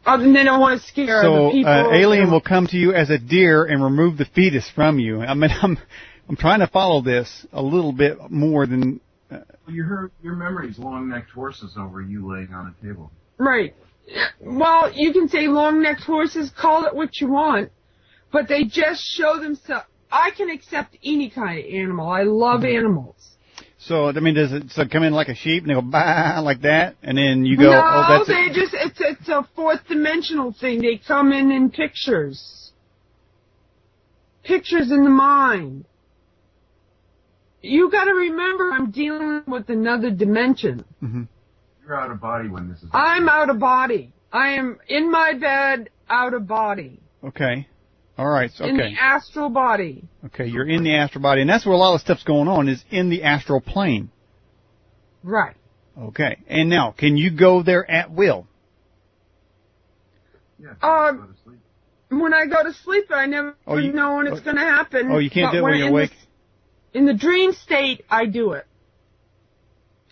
Other than they don't want to scare other people. So alien will come to you as a deer and remove the fetus from you. I mean, I'm trying to follow this a little bit more than. Your memory's long-necked horses over you laying on a table. Right. Well, you can say long-necked horses, call it what you want, but they just show themselves. I can accept any kind of animal. I love animals. So, I mean, does it come in like a sheep and they go, bah, like that? And then you go, no, it's a fourth dimensional thing. They come in pictures. Pictures in the mind. You gotta remember I'm dealing with another dimension. You're out of body when this is I'm out of body. I am in my bed, out of body. Okay. All right. So, in the astral body. Okay, you're in the astral body. And that's where a lot of stuff's going on, is in the astral plane. Right. Okay. And now, can you go there at will? When I go to sleep, I never know when it's going to happen. Oh, you can't do it when you're awake? In the dream state, I do it.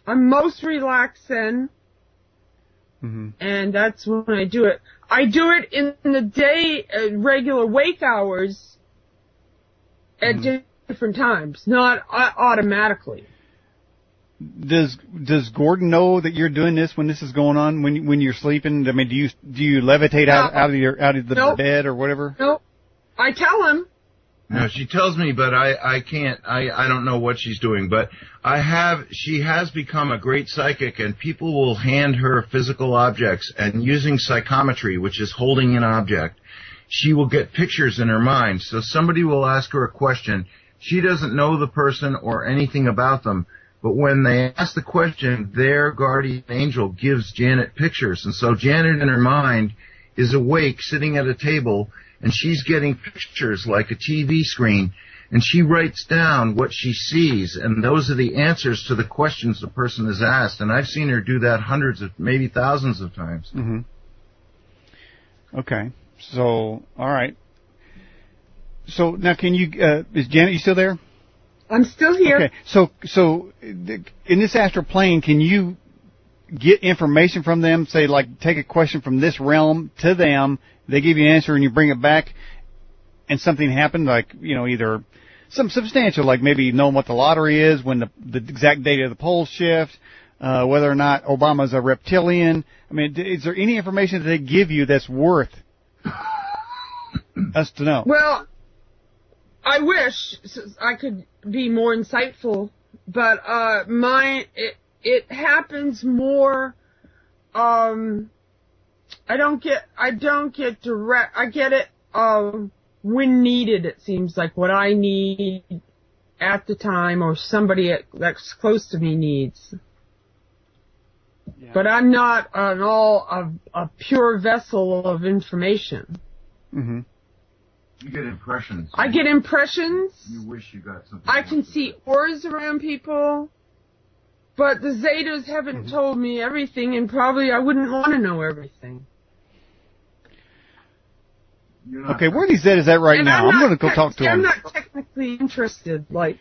I'm most relaxed then, and that's when I do it. I do it in the day, regular wake hours, at different times, not automatically. Does Gordon know that you're doing this when this is going on, when you're sleeping? I mean, do you levitate out of the bed or whatever? Nope. I tell him. No, she tells me, but I can't. I don't know what she's doing. But she has become a great psychic, and people will hand her physical objects, and using psychometry, which is holding an object, she will get pictures in her mind. So somebody will ask her a question. She doesn't know the person or anything about them, but when they ask the question, their guardian angel gives Janet pictures. And so Janet in her mind is awake, sitting at a table, and she's getting pictures like a TV screen, and she writes down what she sees, and those are the answers to the questions the person has asked. And I've seen her do that hundreds of, maybe thousands of times. Okay. So, all right. So now can you, is Janet, you still there? I'm still here. Okay. So in this astral plane, can you get information from them, say like take a question from this realm to them, they give you an answer and you bring it back, and something happened, like, either some substantial, like maybe knowing what the lottery is, when the exact date of the poll shift, whether or not Obama's a reptilian. I mean, is there any information that they give you that's worth us to know? Well, I wish I could be more insightful, but it happens more. I don't get direct. I get it when needed. It seems like what I need at the time, or somebody that's close to me needs. Yeah. But I'm not at all a pure vessel of information. You get impressions. I get impressions. You wish you got something. I can see auras around people. But the Zetas haven't told me everything, and probably I wouldn't want to know everything. Okay, where are these Zetas at right now? I'm going to go talk to them. I'm not technically interested. Like,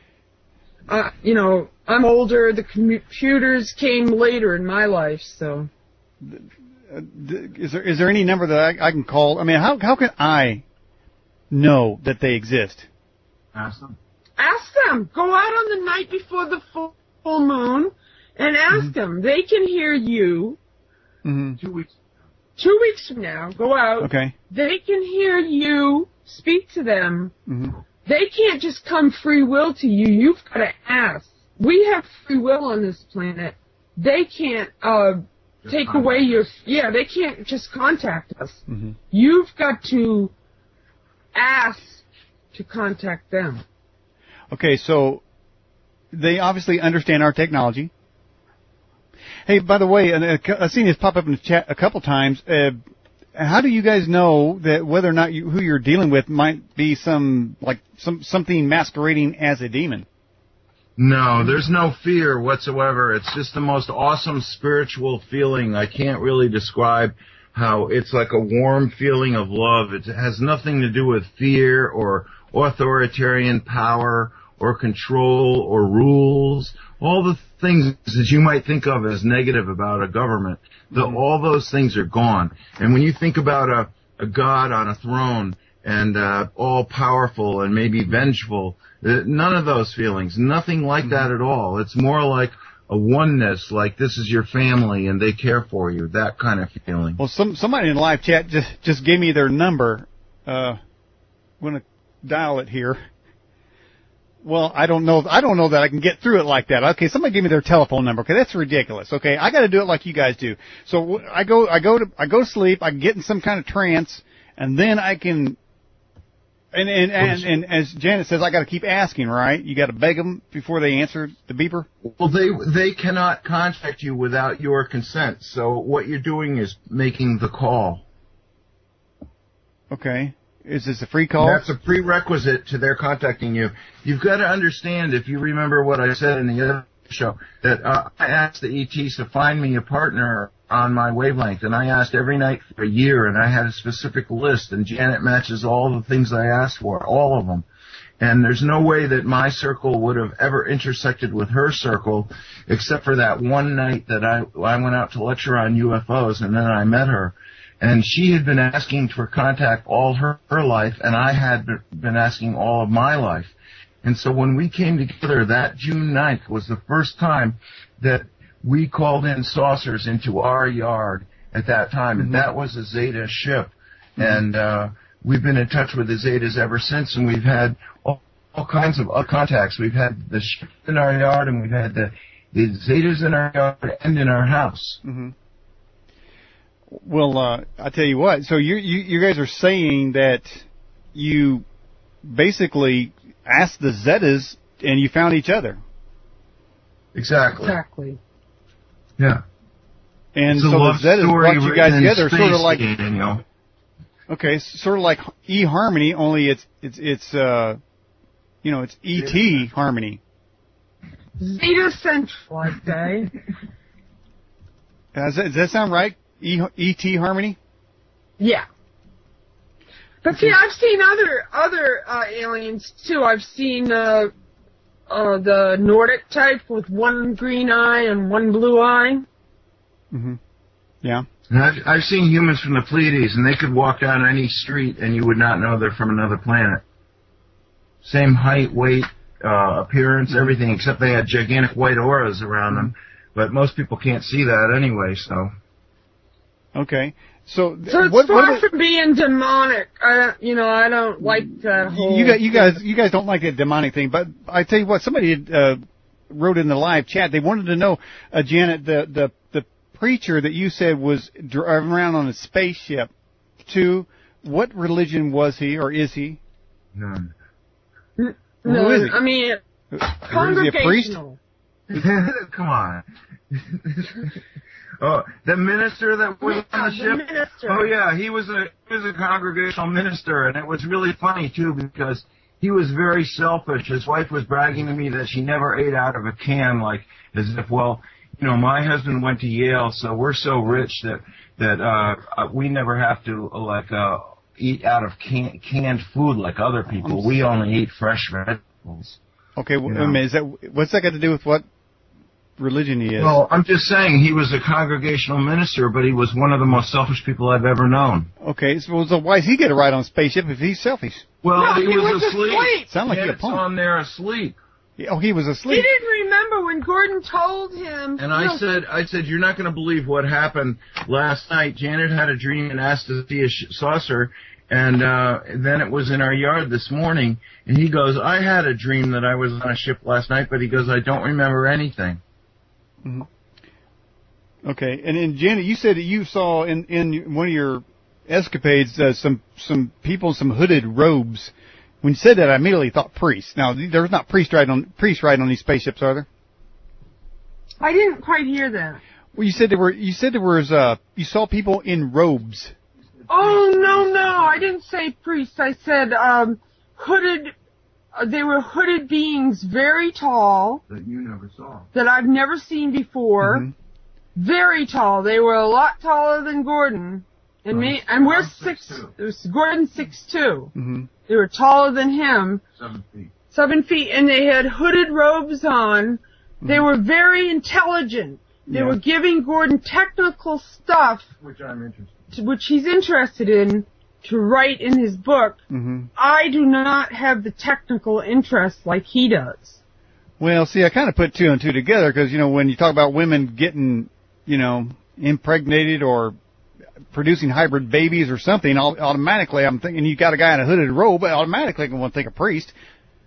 I'm older. The computers came later in my life, so. Is there any number that I can call? I mean, how can I know that they exist? Ask them. Ask them. Go out on the night before the full moon and ask them. They can hear you. 2 weeks. 2 weeks from now, go out. Okay. They can hear you. Speak to them. They can't just come free will to you. You've got to ask. We have free will on this planet. They can't take away your. Yeah, they can't just contact us. You've got to ask to contact them. Okay, so they obviously understand our technology. Hey, by the way, I've seen this pop up in the chat a couple times. How do you guys know that whether or not who you're dealing with might be something masquerading as a demon? No, there's no fear whatsoever. It's just the most awesome spiritual feeling. I can't really describe how it's like a warm feeling of love. It has nothing to do with fear or authoritarian power or control or rules. All the things that you might think of as negative about a government, all those things are gone. And when you think about a god on a throne and all powerful and maybe vengeful, none of those feelings, nothing like that at all. It's more like a oneness, like this is your family and they care for you, that kind of feeling. Well, somebody in the live chat just gave me their number. I'm going to dial it here. Well, I don't know that I can get through it like that. Okay, somebody give me their telephone number. Okay, that's ridiculous. Okay, I got to do it like you guys do. So I go to sleep. I get in some kind of trance, and then I can. And as Janet says, I got to keep asking, right? You got to beg them before they answer the beeper. Well, they cannot contact you without your consent. So what you're doing is making the call. Okay. Is this a free call? That's a prerequisite to their contacting you. You've got to understand, if you remember what I said in the other show, that I asked the ETs to find me a partner on my wavelength, and I asked every night for a year, and I had a specific list, and Janet matches all the things I asked for, all of them. And there's no way that my circle would have ever intersected with her circle, except for that one night that I went out to lecture on UFOs, and then I met her. And she had been asking for contact all her life, and I had been asking all of my life. And so when we came together, that June 9th was the first time that we called in saucers into our yard at that time, and that was a Zeta ship. And we've been in touch with the Zetas ever since, and we've had all kinds of contacts. We've had the ship in our yard, and we've had the Zetas in our yard and in our house. Mm-hmm. Well, I tell you what. So you guys are saying that you basically asked the Zetas and you found each other. Exactly. Yeah. And so the Zetas brought you guys together, sort of like Daniel. Okay, sort of like eHarmony, only it's ET Harmony. Zeta Central, I'd say. Does that sound right? ET Harmony? Yeah. But see, I've seen other aliens too. I've seen the Nordic type with one green eye and one blue eye. Mm-hmm. Yeah. And I've seen humans from the Pleiades, and they could walk down any street and you would not know they're from another planet. Same height, weight, appearance, everything, except they had gigantic white auras around them. But most people can't see that anyway, so. Okay. So it's far from being demonic. I don't like that whole. You guys don't like that demonic thing, but I tell you what, somebody wrote in the live chat. They wanted to know, Janet, the preacher that you said was driving around on a spaceship. What religion was he or is he? None. No, who is he? I mean, congregational. Is he a priest? Come on. Oh, the minister that was on the ship? Minister. Oh, yeah, he was a congregational minister, and it was really funny, too, because he was very selfish. His wife was bragging to me that she never ate out of a can, like, as if, well, my husband went to Yale, so we're so rich that we never have to, eat out of canned food like other people. We only eat fresh vegetables. Okay, what's that got to do with what religion he is? Well, I'm just saying he was a congregational minister, but he was one of the most selfish people I've ever known. Okay, so why does he get a ride on a spaceship if he's selfish? Well, no, he was asleep. Sound like he you're on there asleep. Oh, he was asleep. He didn't remember when Gordon told him. And I said, you're not going to believe what happened last night. Janet had a dream and asked to see a saucer, and then it was in our yard this morning. And he goes, I had a dream that I was on a ship last night, but he goes, I don't remember anything. Mm-hmm. Okay, and Janet, you said that you saw in one of your escapades some people in some hooded robes. When you said that, I immediately thought priests. Now, there's not priests riding on these spaceships, are there? I didn't quite hear that. Well, you said you saw people in robes. Oh, no, I didn't say priests. I said hooded. They were hooded beings, very tall. That you never saw. That I've never seen before. Mm-hmm. Very tall. They were a lot taller than Gordon and me. And we're 6'2". Gordon's 6'2". Mm-hmm. They were taller than him. 7 feet. 7 feet, and they had hooded robes on. Mm-hmm. They were very intelligent. They were giving Gordon technical stuff, which I'm interested in. Which he's interested in, to write in his book. Mm-hmm. I do not have the technical interest like he does. Well, see, I kind of put two and two together because, when you talk about women getting, impregnated or producing hybrid babies or something, automatically I'm thinking you got a guy in a hooded robe, automatically I'm going to think a priest.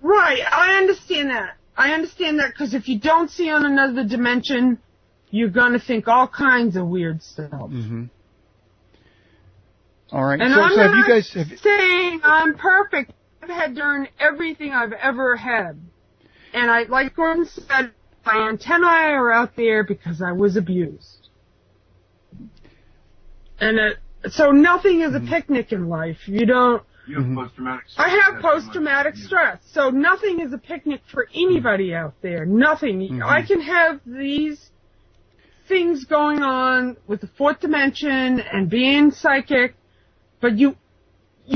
Right, I understand that. Because if you don't see on another dimension, you're going to think all kinds of weird stuff. Mm-hmm. All right. And so have you guys saying I'm perfect. I've had to earn everything I've ever had. And like Gordon said, my antennae are out there because I was abused. And so nothing is a picnic in life. You don't You have post-traumatic stress. I have post-traumatic stress, so nothing is a picnic for anybody out there. Nothing. I can have these things going on with the fourth dimension and being psychic, but you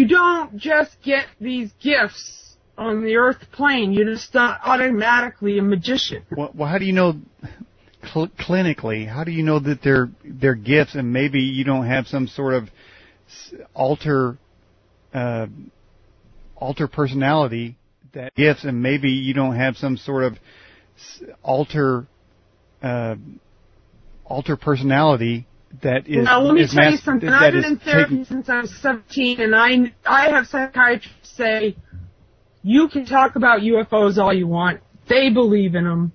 don't just get these gifts on the earth plane. You're just not automatically a magician. Well, how do you know clinically? How do you know that they're gifts, and maybe you don't have some sort of alter personality that gifts, and maybe you don't have some sort of alter personality that is. Now, let me tell you something. I've been in therapy since I was 17, and I have psychiatrists say, you can talk about UFOs all you want. They believe in them.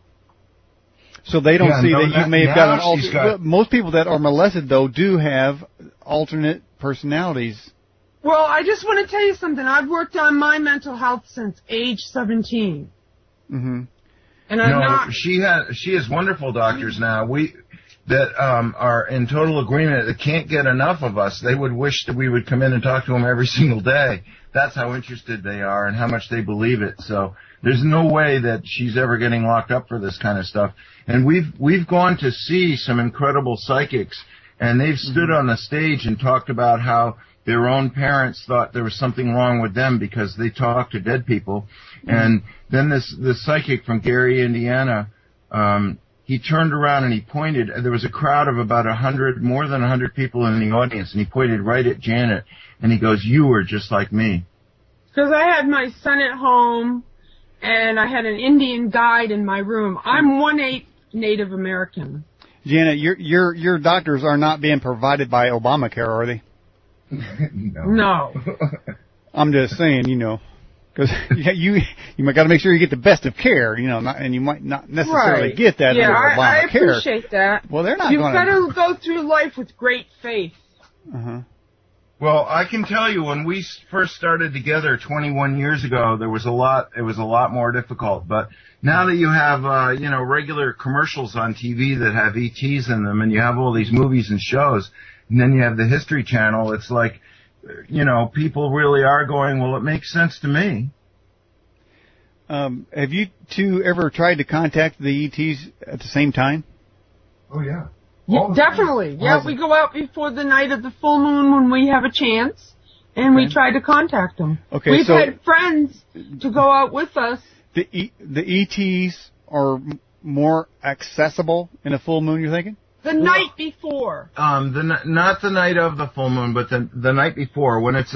So they don't see that you may have got an alternate. Most people that are molested, though, do have alternate personalities. Well, I just want to tell you something. I've worked on my mental health since age 17. Mm-hmm. And she has wonderful doctors now. That are in total agreement that can't get enough of us. They would wish that we would come in and talk to them every single day. That's how interested they are and how much they believe it. So there's no way that she's ever getting locked up for this kind of stuff. And we've gone to see some incredible psychics, and they've stood on the stage and talked about how their own parents thought there was something wrong with them because they talked to dead people. And then this psychic from Gary, Indiana, he turned around and he pointed. There was a crowd of about more than 100 people in the audience, and he pointed right at Janet, and he goes, "You were just like me." Because I had my son at home, and I had an Indian guide in my room. I'm 1/8 Native American. Janet, your doctors are not being provided by Obamacare, are they? No. I'm just saying, because you might got to make sure you get the best of care, and you might not necessarily get that under Obamacare. I appreciate that. Well, they're not. You've got to go through life with great faith. Well, I can tell you, when we first started together 21 years ago, it was a lot more difficult. But now that you have, regular commercials on TV that have ETs in them, and you have all these movies and shows, and then you have the History Channel, it's like, people really are going, well, it makes sense to me. Have you two ever tried to contact the ETs at the same time? Oh, yeah. Yeah, definitely. Yeah, we go out before the night of the full moon when we have a chance, and we try to contact them. Okay, We've had friends to go out with us. The ETs are more accessible in a full moon, you're thinking? The night before. Not the night of the full moon, but the night before. When it's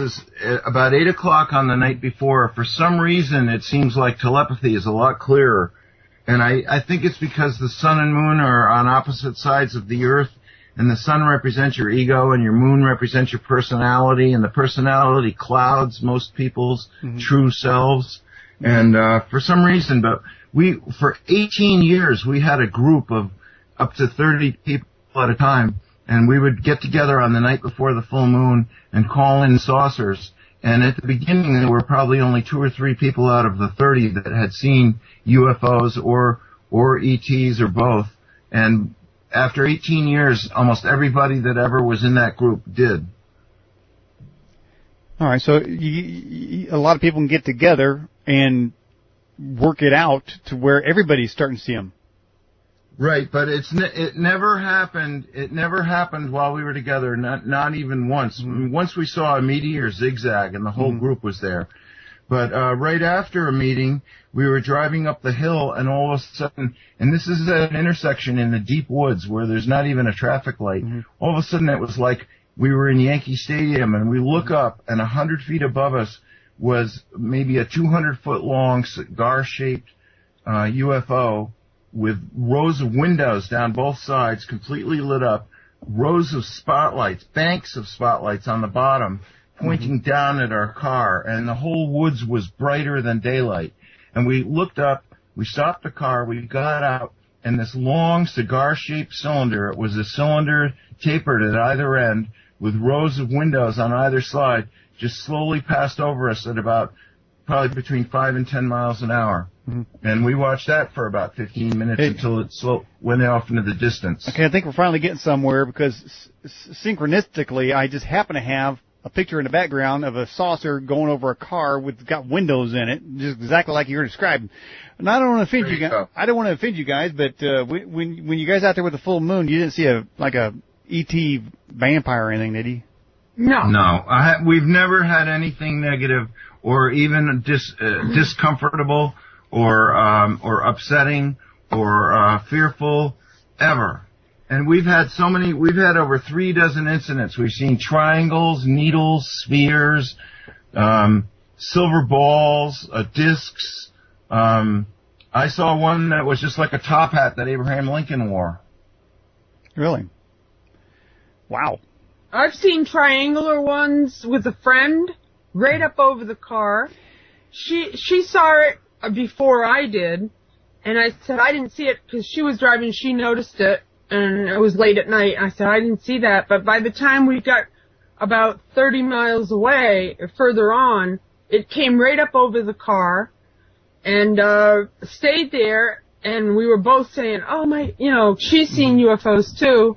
about 8 o'clock on the night before, for some reason it seems like telepathy is a lot clearer. And I think it's because the sun and moon are on opposite sides of the earth, and the sun represents your ego and your moon represents your personality, and the personality clouds most people's true selves. And for some reason, but for 18 years, we had a group of up to 30 people at a time, and we would get together on the night before the full moon and call in saucers. And at the beginning, there were probably only 2 or 3 people out of the 30 that had seen UFOs or ETs or both. And after 18 years, almost everybody that ever was in that group did. All right, so a lot of people can get together and work it out to where everybody's starting to see them. Right, but it never happened. It never happened while we were together. Not even once. Once we saw a meteor zigzag, and the whole group was there. But right after a meeting, we were driving up the hill, and all of a sudden, and this is at an intersection in the deep woods where there's not even a traffic light. All of a sudden, it was like we were in Yankee Stadium, and we look up, and 100 feet above us was maybe a 200-foot long cigar-shaped UFO. With rows of windows down both sides, completely lit up, rows of spotlights, banks of spotlights on the bottom, pointing down at our car, and the whole woods was brighter than daylight. And we looked up, we stopped the car, we got out, and this long cigar-shaped cylinder, it was a cylinder tapered at either end, with rows of windows on either side, just slowly passed over us at about probably between 5 and 10 miles an hour. And we watched that for about 15 minutes until it went off into the distance. Okay, I think we're finally getting somewhere because synchronistically, I just happen to have a picture in the background of a saucer going over a car got windows in it, just exactly like you were describing. And I don't want to offend you guys. I don't want to offend you guys, but when you guys out there with the full moon, you didn't see a ET vampire or anything, did you? No. No, we've never had anything negative or even discomfortable or upsetting or fearful ever. And we've had over 36 incidents. We've seen triangles, needles, spheres, silver balls, discs. I saw one that was just like a top hat that Abraham Lincoln wore. Really? Wow. I've seen triangular ones with a friend right up over the car. She saw it before I did, and I said I didn't see it because she was driving. She noticed it, and it was late at night. I said I didn't see that, but by the time we got about 30 miles away, or further on, it came right up over the car and stayed there. And we were both saying, "Oh my," she's seen UFOs too.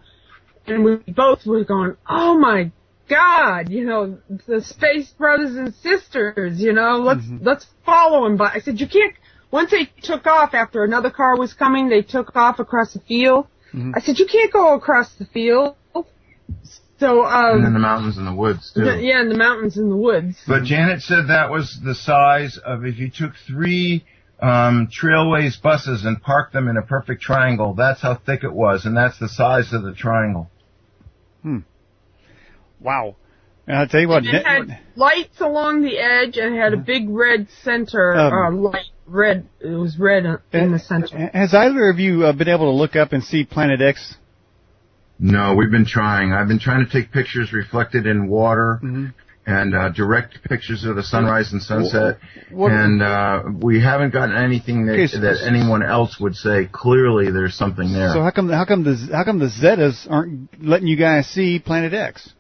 And we both were going, "Oh my God, the Space Brothers and Sisters, let's follow them." But I said, "You can't." Once they took off after another car was coming, they took off across the field. Mm-hmm. I said, "You can't go across the field." So, and in the mountains and the woods too. Yeah, in the mountains and the woods. But Janet said that was the size of if you took 3 Trailways buses and parked them in a perfect triangle. That's how thick it was, and that's the size of the triangle. Wow. And I'll tell you what. It had lights along the edge and had a big red center, light red. It was red in the center. Has either of you been able to look up and see Planet X? No, we've been trying. I've been trying to take pictures reflected in water and direct pictures of the sunrise and sunset. And we haven't gotten anything that anyone else would say clearly there's something there. So how come the Zetas aren't letting you guys see Planet X?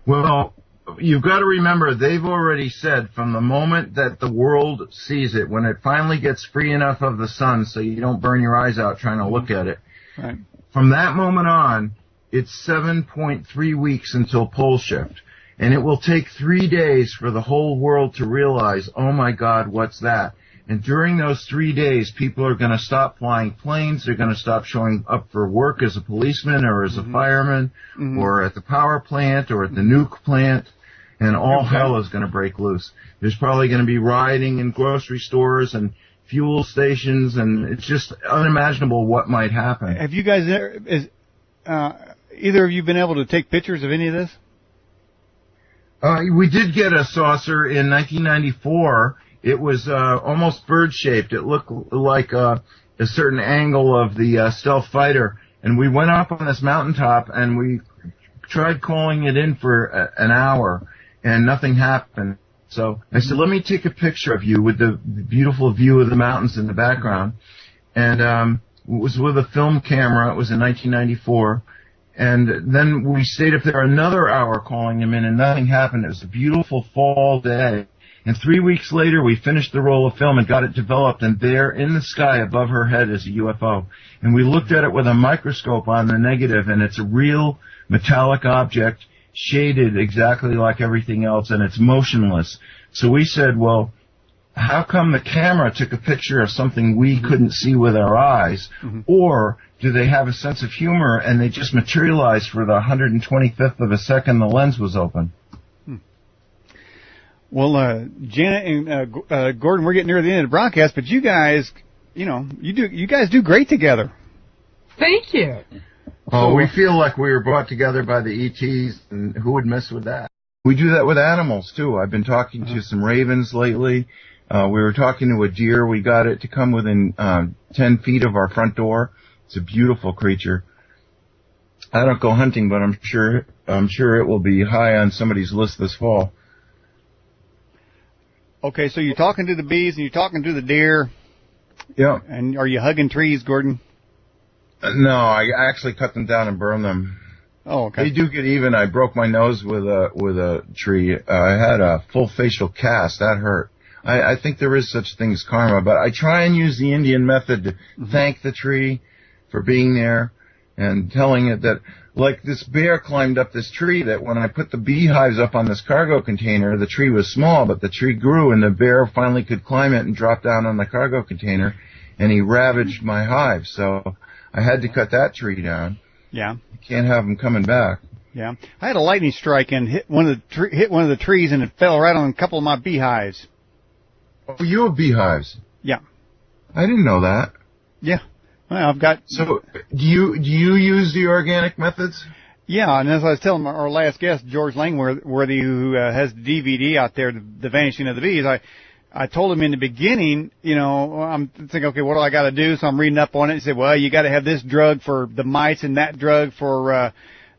Well, you've got to remember they've already said from the moment that the world sees it, when it finally gets free enough of the sun so you don't burn your eyes out trying to look at it. Right. From that moment on, it's 7.3 weeks until pole shift. And it will take 3 days for the whole world to realize, oh my God, what's that? And during those 3 days, people are going to stop flying planes. They're going to stop showing up for work as a policeman or as a fireman or at the power plant or at the nuke plant. And all hell is going to break loose. There's probably going to be rioting in grocery stores and fuel stations, and it's just unimaginable what might happen. Have you guys, either of you been able to take pictures of any of this? We did get a saucer in 1994. It was almost bird-shaped. It looked like a certain angle of the stealth fighter. And we went up on this mountaintop, and we tried calling it in for an hour, and nothing happened. So I said, let me take a picture of you with the beautiful view of the mountains in the background. And it was with a film camera. It was in 1994. And then we stayed up there another hour calling him in, and nothing happened. It was a beautiful fall day. And 3 weeks later, we finished the roll of film and got it developed, and there in the sky above her head is a UFO. And we looked at it with a microscope on the negative, and it's a real metallic object, shaded exactly like everything else, and it's motionless. So we said, well, how come the camera took a picture of something we couldn't see with our eyes? Or do they have a sense of humor and they just materialized for the 125th of a second the lens was open? Well, Janet and Gordon, we're getting near the end of the broadcast, but you guys, you guys do great together. Thank you. Oh, we feel like we were brought together by the ETs, and who would mess with that? We do that with animals, too. I've been talking to some ravens lately. We were talking to a deer. We got it to come within 10 feet of our front door. It's a beautiful creature. I don't go hunting, but I'm sure it will be high on somebody's list this fall. Okay, so you're talking to the bees and you're talking to the deer. Yeah. And are you hugging trees, Gordon? No, I actually cut them down and burn them. Oh, okay. They do get even. I broke my nose with a tree. I had a full facial cast. That hurt. I think there is such thing as karma, but I try and use the Indian method to thank the tree for being there and telling it that like this bear climbed up this tree that when I put the beehives up on this cargo container, the tree was small, but the tree grew and the bear finally could climb it and drop down on the cargo container, and he ravaged my hives. So I had to cut that tree down. Yeah. You can't have them coming back. Yeah. I had a lightning strike and hit one of the trees, and it fell right on a couple of my beehives. Oh, you have beehives? Yeah. I didn't know that. Yeah. Well, I've got. So, do you use the organic methods? Yeah, and as I was telling our last guest, George Langworthy, who has the DVD out there, the Vanishing of the Bees, I told him in the beginning, you know, I'm thinking, okay, what do I got to do? So I'm reading up on it. He said, well, you got to have this drug for the mites and that drug for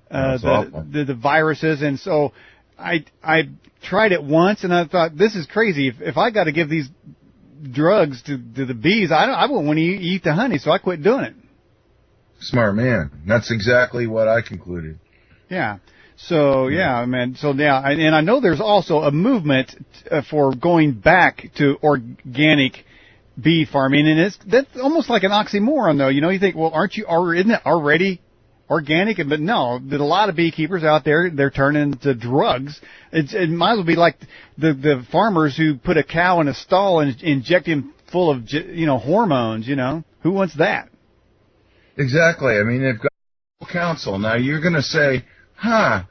the viruses. And so I tried it once, and I thought, this is crazy. If I got to give these drugs to the bees, I wouldn't want to eat the honey, so I quit doing it. Smart man. That's exactly what I concluded. Yeah. So, yeah, man. So, yeah, and I know there's also a movement for going back to organic bee farming, and that's almost like an oxymoron, though. You know, you think, well, isn't it already organic? But no, there's a lot of beekeepers out there, they're turning to drugs. It might as well be like the farmers who put a cow in a stall and inject him full of, you know, hormones, you know. Who wants that? Exactly. I mean, they've got council. Now, you're going to say, I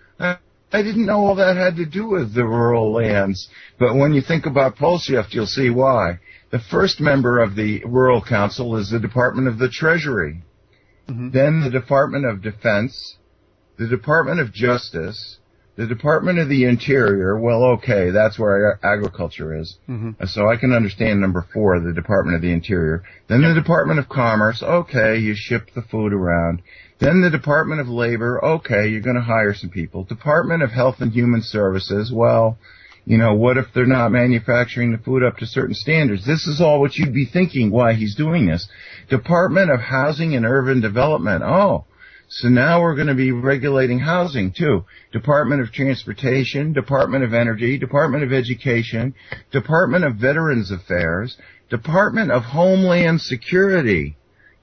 didn't know all that had to do with the rural lands. But when you think about pole shift, you'll see why. The first member of the Rural Council is the Department of the Treasury. Mm-hmm. Then the Department of Defense, the Department of Justice, the Department of the Interior. Well, okay, that's where agriculture is. Mm-hmm. So I can understand number 4, the Department of the Interior. Then the Department of Commerce. Okay, you ship the food around. Then the Department of Labor. Okay, you're going to hire some people. Department of Health and Human Services. Well, you know, what if they're not manufacturing the food up to certain standards? This is all what you'd be thinking why he's doing this. Department of Housing and Urban Development. Oh, so now we're going to be regulating housing, too. Department of Transportation, Department of Energy, Department of Education, Department of Veterans Affairs, Department of Homeland Security.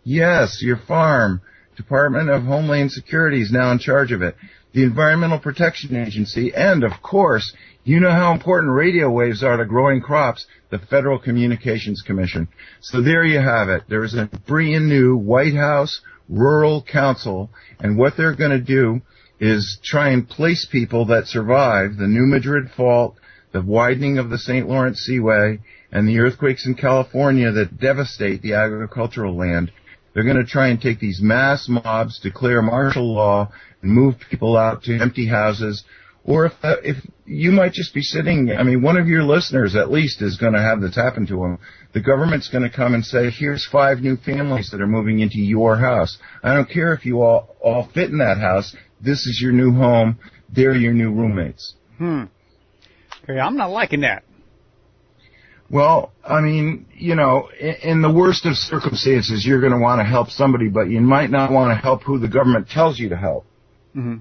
Yes, your farm. Department of Homeland Security is now in charge of it. The Environmental Protection Agency, and, of course, you know how important radio waves are to growing crops, the Federal Communications Commission. So there you have it. There is a brand new White House Rural Council, and what they're going to do is try and place people that survive the New Madrid Fault, the widening of the St. Lawrence Seaway, and the earthquakes in California that devastate the agricultural land. They're going to try and take these mass mobs, declare martial law, and move people out to empty houses. Or if you might just be sitting, I mean, one of your listeners at least is going to have this happen to them. The government's going to come and say, here's 5 new families that are moving into your house. I don't care if you all fit in that house. This is your new home. They're your new roommates. Okay, I'm not liking that. Well, I mean, you know, in the worst of circumstances, you're going to want to help somebody, but you might not want to help who the government tells you to help. Mm-hmm.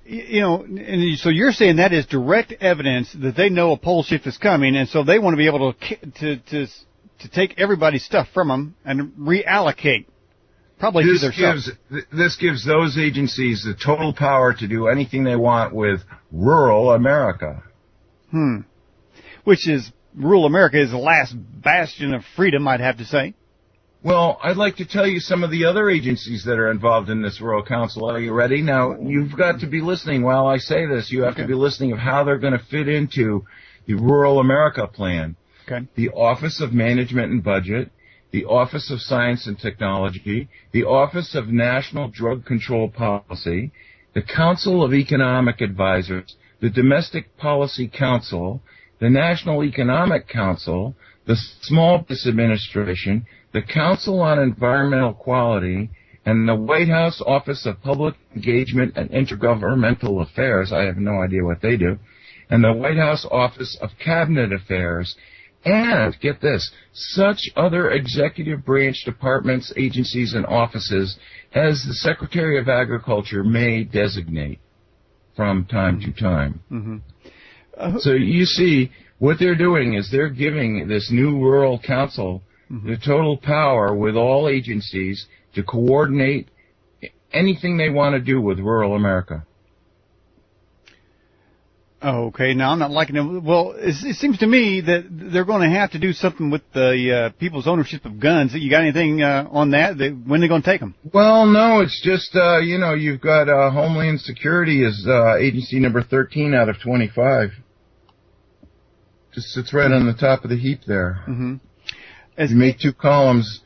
You know, and so you're saying that is direct evidence that they know a pole shift is coming, and so they want to be able to take everybody's stuff from them and reallocate, probably to their stuff. This gives those agencies the total power to do anything they want with rural America. Which is, rural America is the last bastion of freedom, I'd have to say. Well, I'd like to tell you some of the other agencies that are involved in this Rural Council. Are you ready? Now, you've got to be listening while I say this. You have to be listening of how they're going to fit into the Rural America Plan. Okay. The Office of Management and Budget, the Office of Science and Technology, the Office of National Drug Control Policy, the Council of Economic Advisors, the Domestic Policy Council, the National Economic Council, the Small Business Administration, the Council on Environmental Quality, and the White House Office of Public Engagement and Intergovernmental Affairs. I have no idea what they do. And the White House Office of Cabinet Affairs. And, get this, such other executive branch departments, agencies, and offices as the Secretary of Agriculture may designate from time to time. Mm-hmm. So you see, what they're doing is they're giving this new Rural Council the total power with all agencies to coordinate anything they want to do with rural America. Okay, now I'm not liking it. Well, it seems to me that they're going to have to do something with the people's ownership of guns. You got anything on that? When they're going to take them? Well, no, it's just, you've got Homeland Security is agency number 13 out of 25. Just sits right on the top of the heap there. Mm-hmm. You make 2 columns,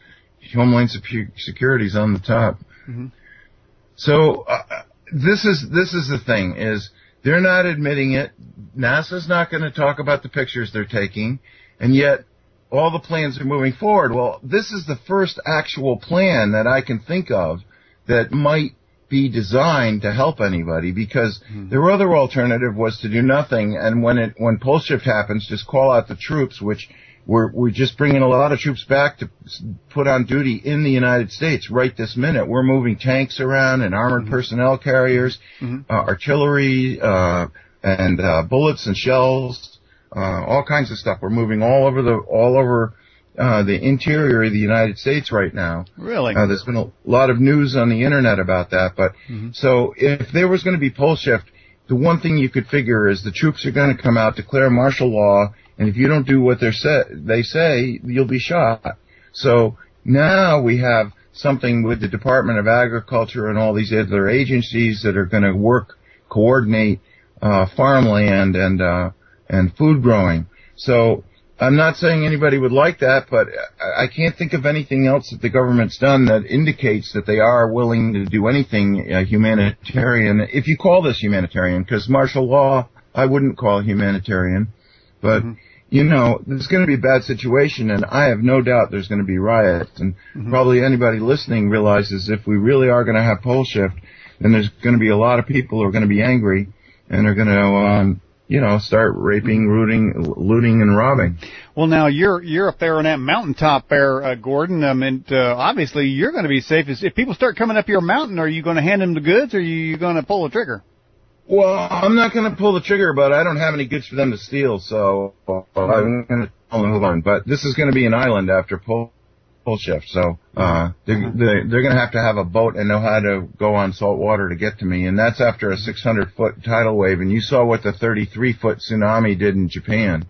Homeland Security's on the top. Mm-hmm. So this is the thing, is they're not admitting it. NASA's not going to talk about the pictures they're taking, and yet all the plans are moving forward. Well, this is the first actual plan that I can think of that might be designed to help anybody, because their other alternative was to do nothing, and when pole shift happens, just call out the troops, which we're just bringing a lot of troops back to put on duty in the United States right this minute. We're moving tanks around and armored personnel carriers, artillery, and bullets and shells, all kinds of stuff. We're moving all over the interior of the United States right now. Really? There's been a lot of news on the internet about that. But so if there was going to be pole shift, the one thing you could figure is the troops are going to come out, declare martial law, and if you don't do what they say, you'll be shot. So now we have something with the Department of Agriculture and all these other agencies that are going to coordinate farmland and food growing. So I'm not saying anybody would like that, but I can't think of anything else that the government's done that indicates that they are willing to do anything humanitarian. If you call this humanitarian, because martial law I wouldn't call humanitarian, but there's going to be a bad situation, and I have no doubt there's going to be riots. And probably anybody listening realizes if we really are going to have pole shift, then there's going to be a lot of people who are going to be angry and are going to, start raping, looting, and robbing. Well, now you're up there on that mountaintop there, Gordon. Obviously you're going to be safe. If people start coming up your mountain, are you going to hand them the goods, or are you going to pull the trigger? Well, I'm not going to pull the trigger, but I don't have any goods for them to steal, so I'm going to move on. But this is going to be an island after pole shift, so they're going to have a boat and know how to go on salt water to get to me, and that's after a 600-foot tidal wave. And you saw what the 33-foot tsunami did in Japan.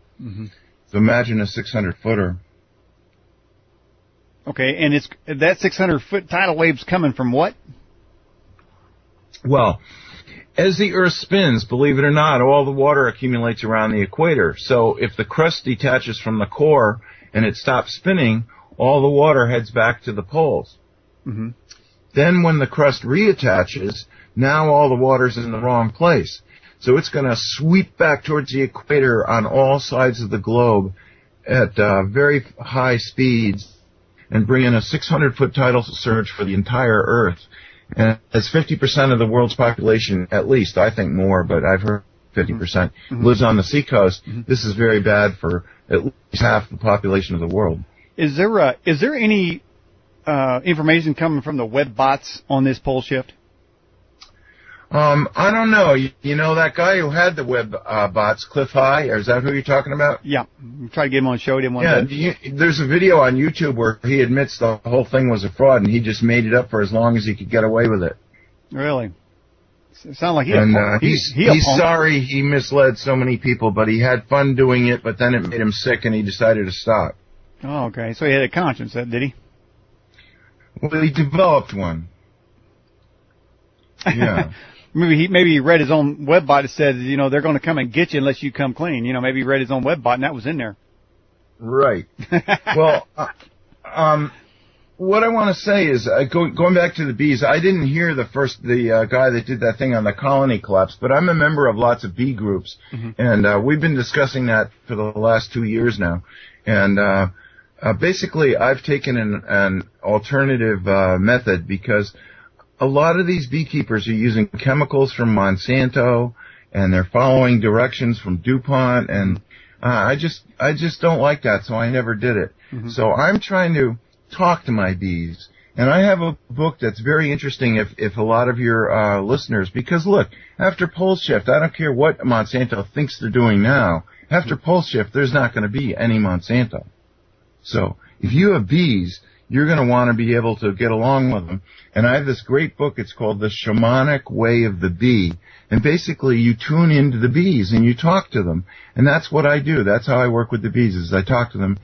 So imagine a 600-footer. Okay, and that 600-foot tidal wave's coming from what? Well, as the Earth spins, believe it or not, all the water accumulates around the equator. So if the crust detaches from the core and it stops spinning, all the water heads back to the poles. Then when the crust reattaches, now all the water's in the wrong place. So it's going to sweep back towards the equator on all sides of the globe at very high speeds and bring in a 600-foot tidal surge for the entire Earth. And as 50% of the world's population, at least, I think more, but I've heard 50%, lives on the seacoast, this is very bad for at least half the population of the world. Is there any information coming from the web bots on this pole shift? I don't know. You know that guy who had the web bots, Cliff High, or is that who you're talking about? Yeah. Try to get him on the show. Didn't want to. There's a video on YouTube where he admits the whole thing was a fraud, and he just made it up for as long as he could get away with it. Really? It sounds like he's sorry he misled so many people, but he had fun doing it, but then it made him sick, and he decided to stop. Oh, okay. So he had a conscience, did he? Well, he developed one. Yeah. Maybe he read his own web bot that said, they're going to come and get you unless you come clean. Maybe he read his own web bot and that was in there. Right. Well, what I want to say is, going back to the bees, I didn't hear the guy that did that thing on the colony collapse, but I'm a member of lots of bee groups, and we've been discussing that for the last 2 years now. And basically, I've taken an alternative method because a lot of these beekeepers are using chemicals from Monsanto, and they're following directions from DuPont, and I just don't like that, so I never did it. So I'm trying to talk to my bees, and I have a book that's very interesting if a lot of your listeners, because look, after pole shift, I don't care what Monsanto thinks they're doing now, after pole shift, there's not going to be any Monsanto. So if you have bees, you're going to want to be able to get along with them. And I have this great book. It's called The Shamanic Way of the Bee. And basically, you tune into the bees and you talk to them. And that's what I do. That's how I work with the bees, is I talk to them.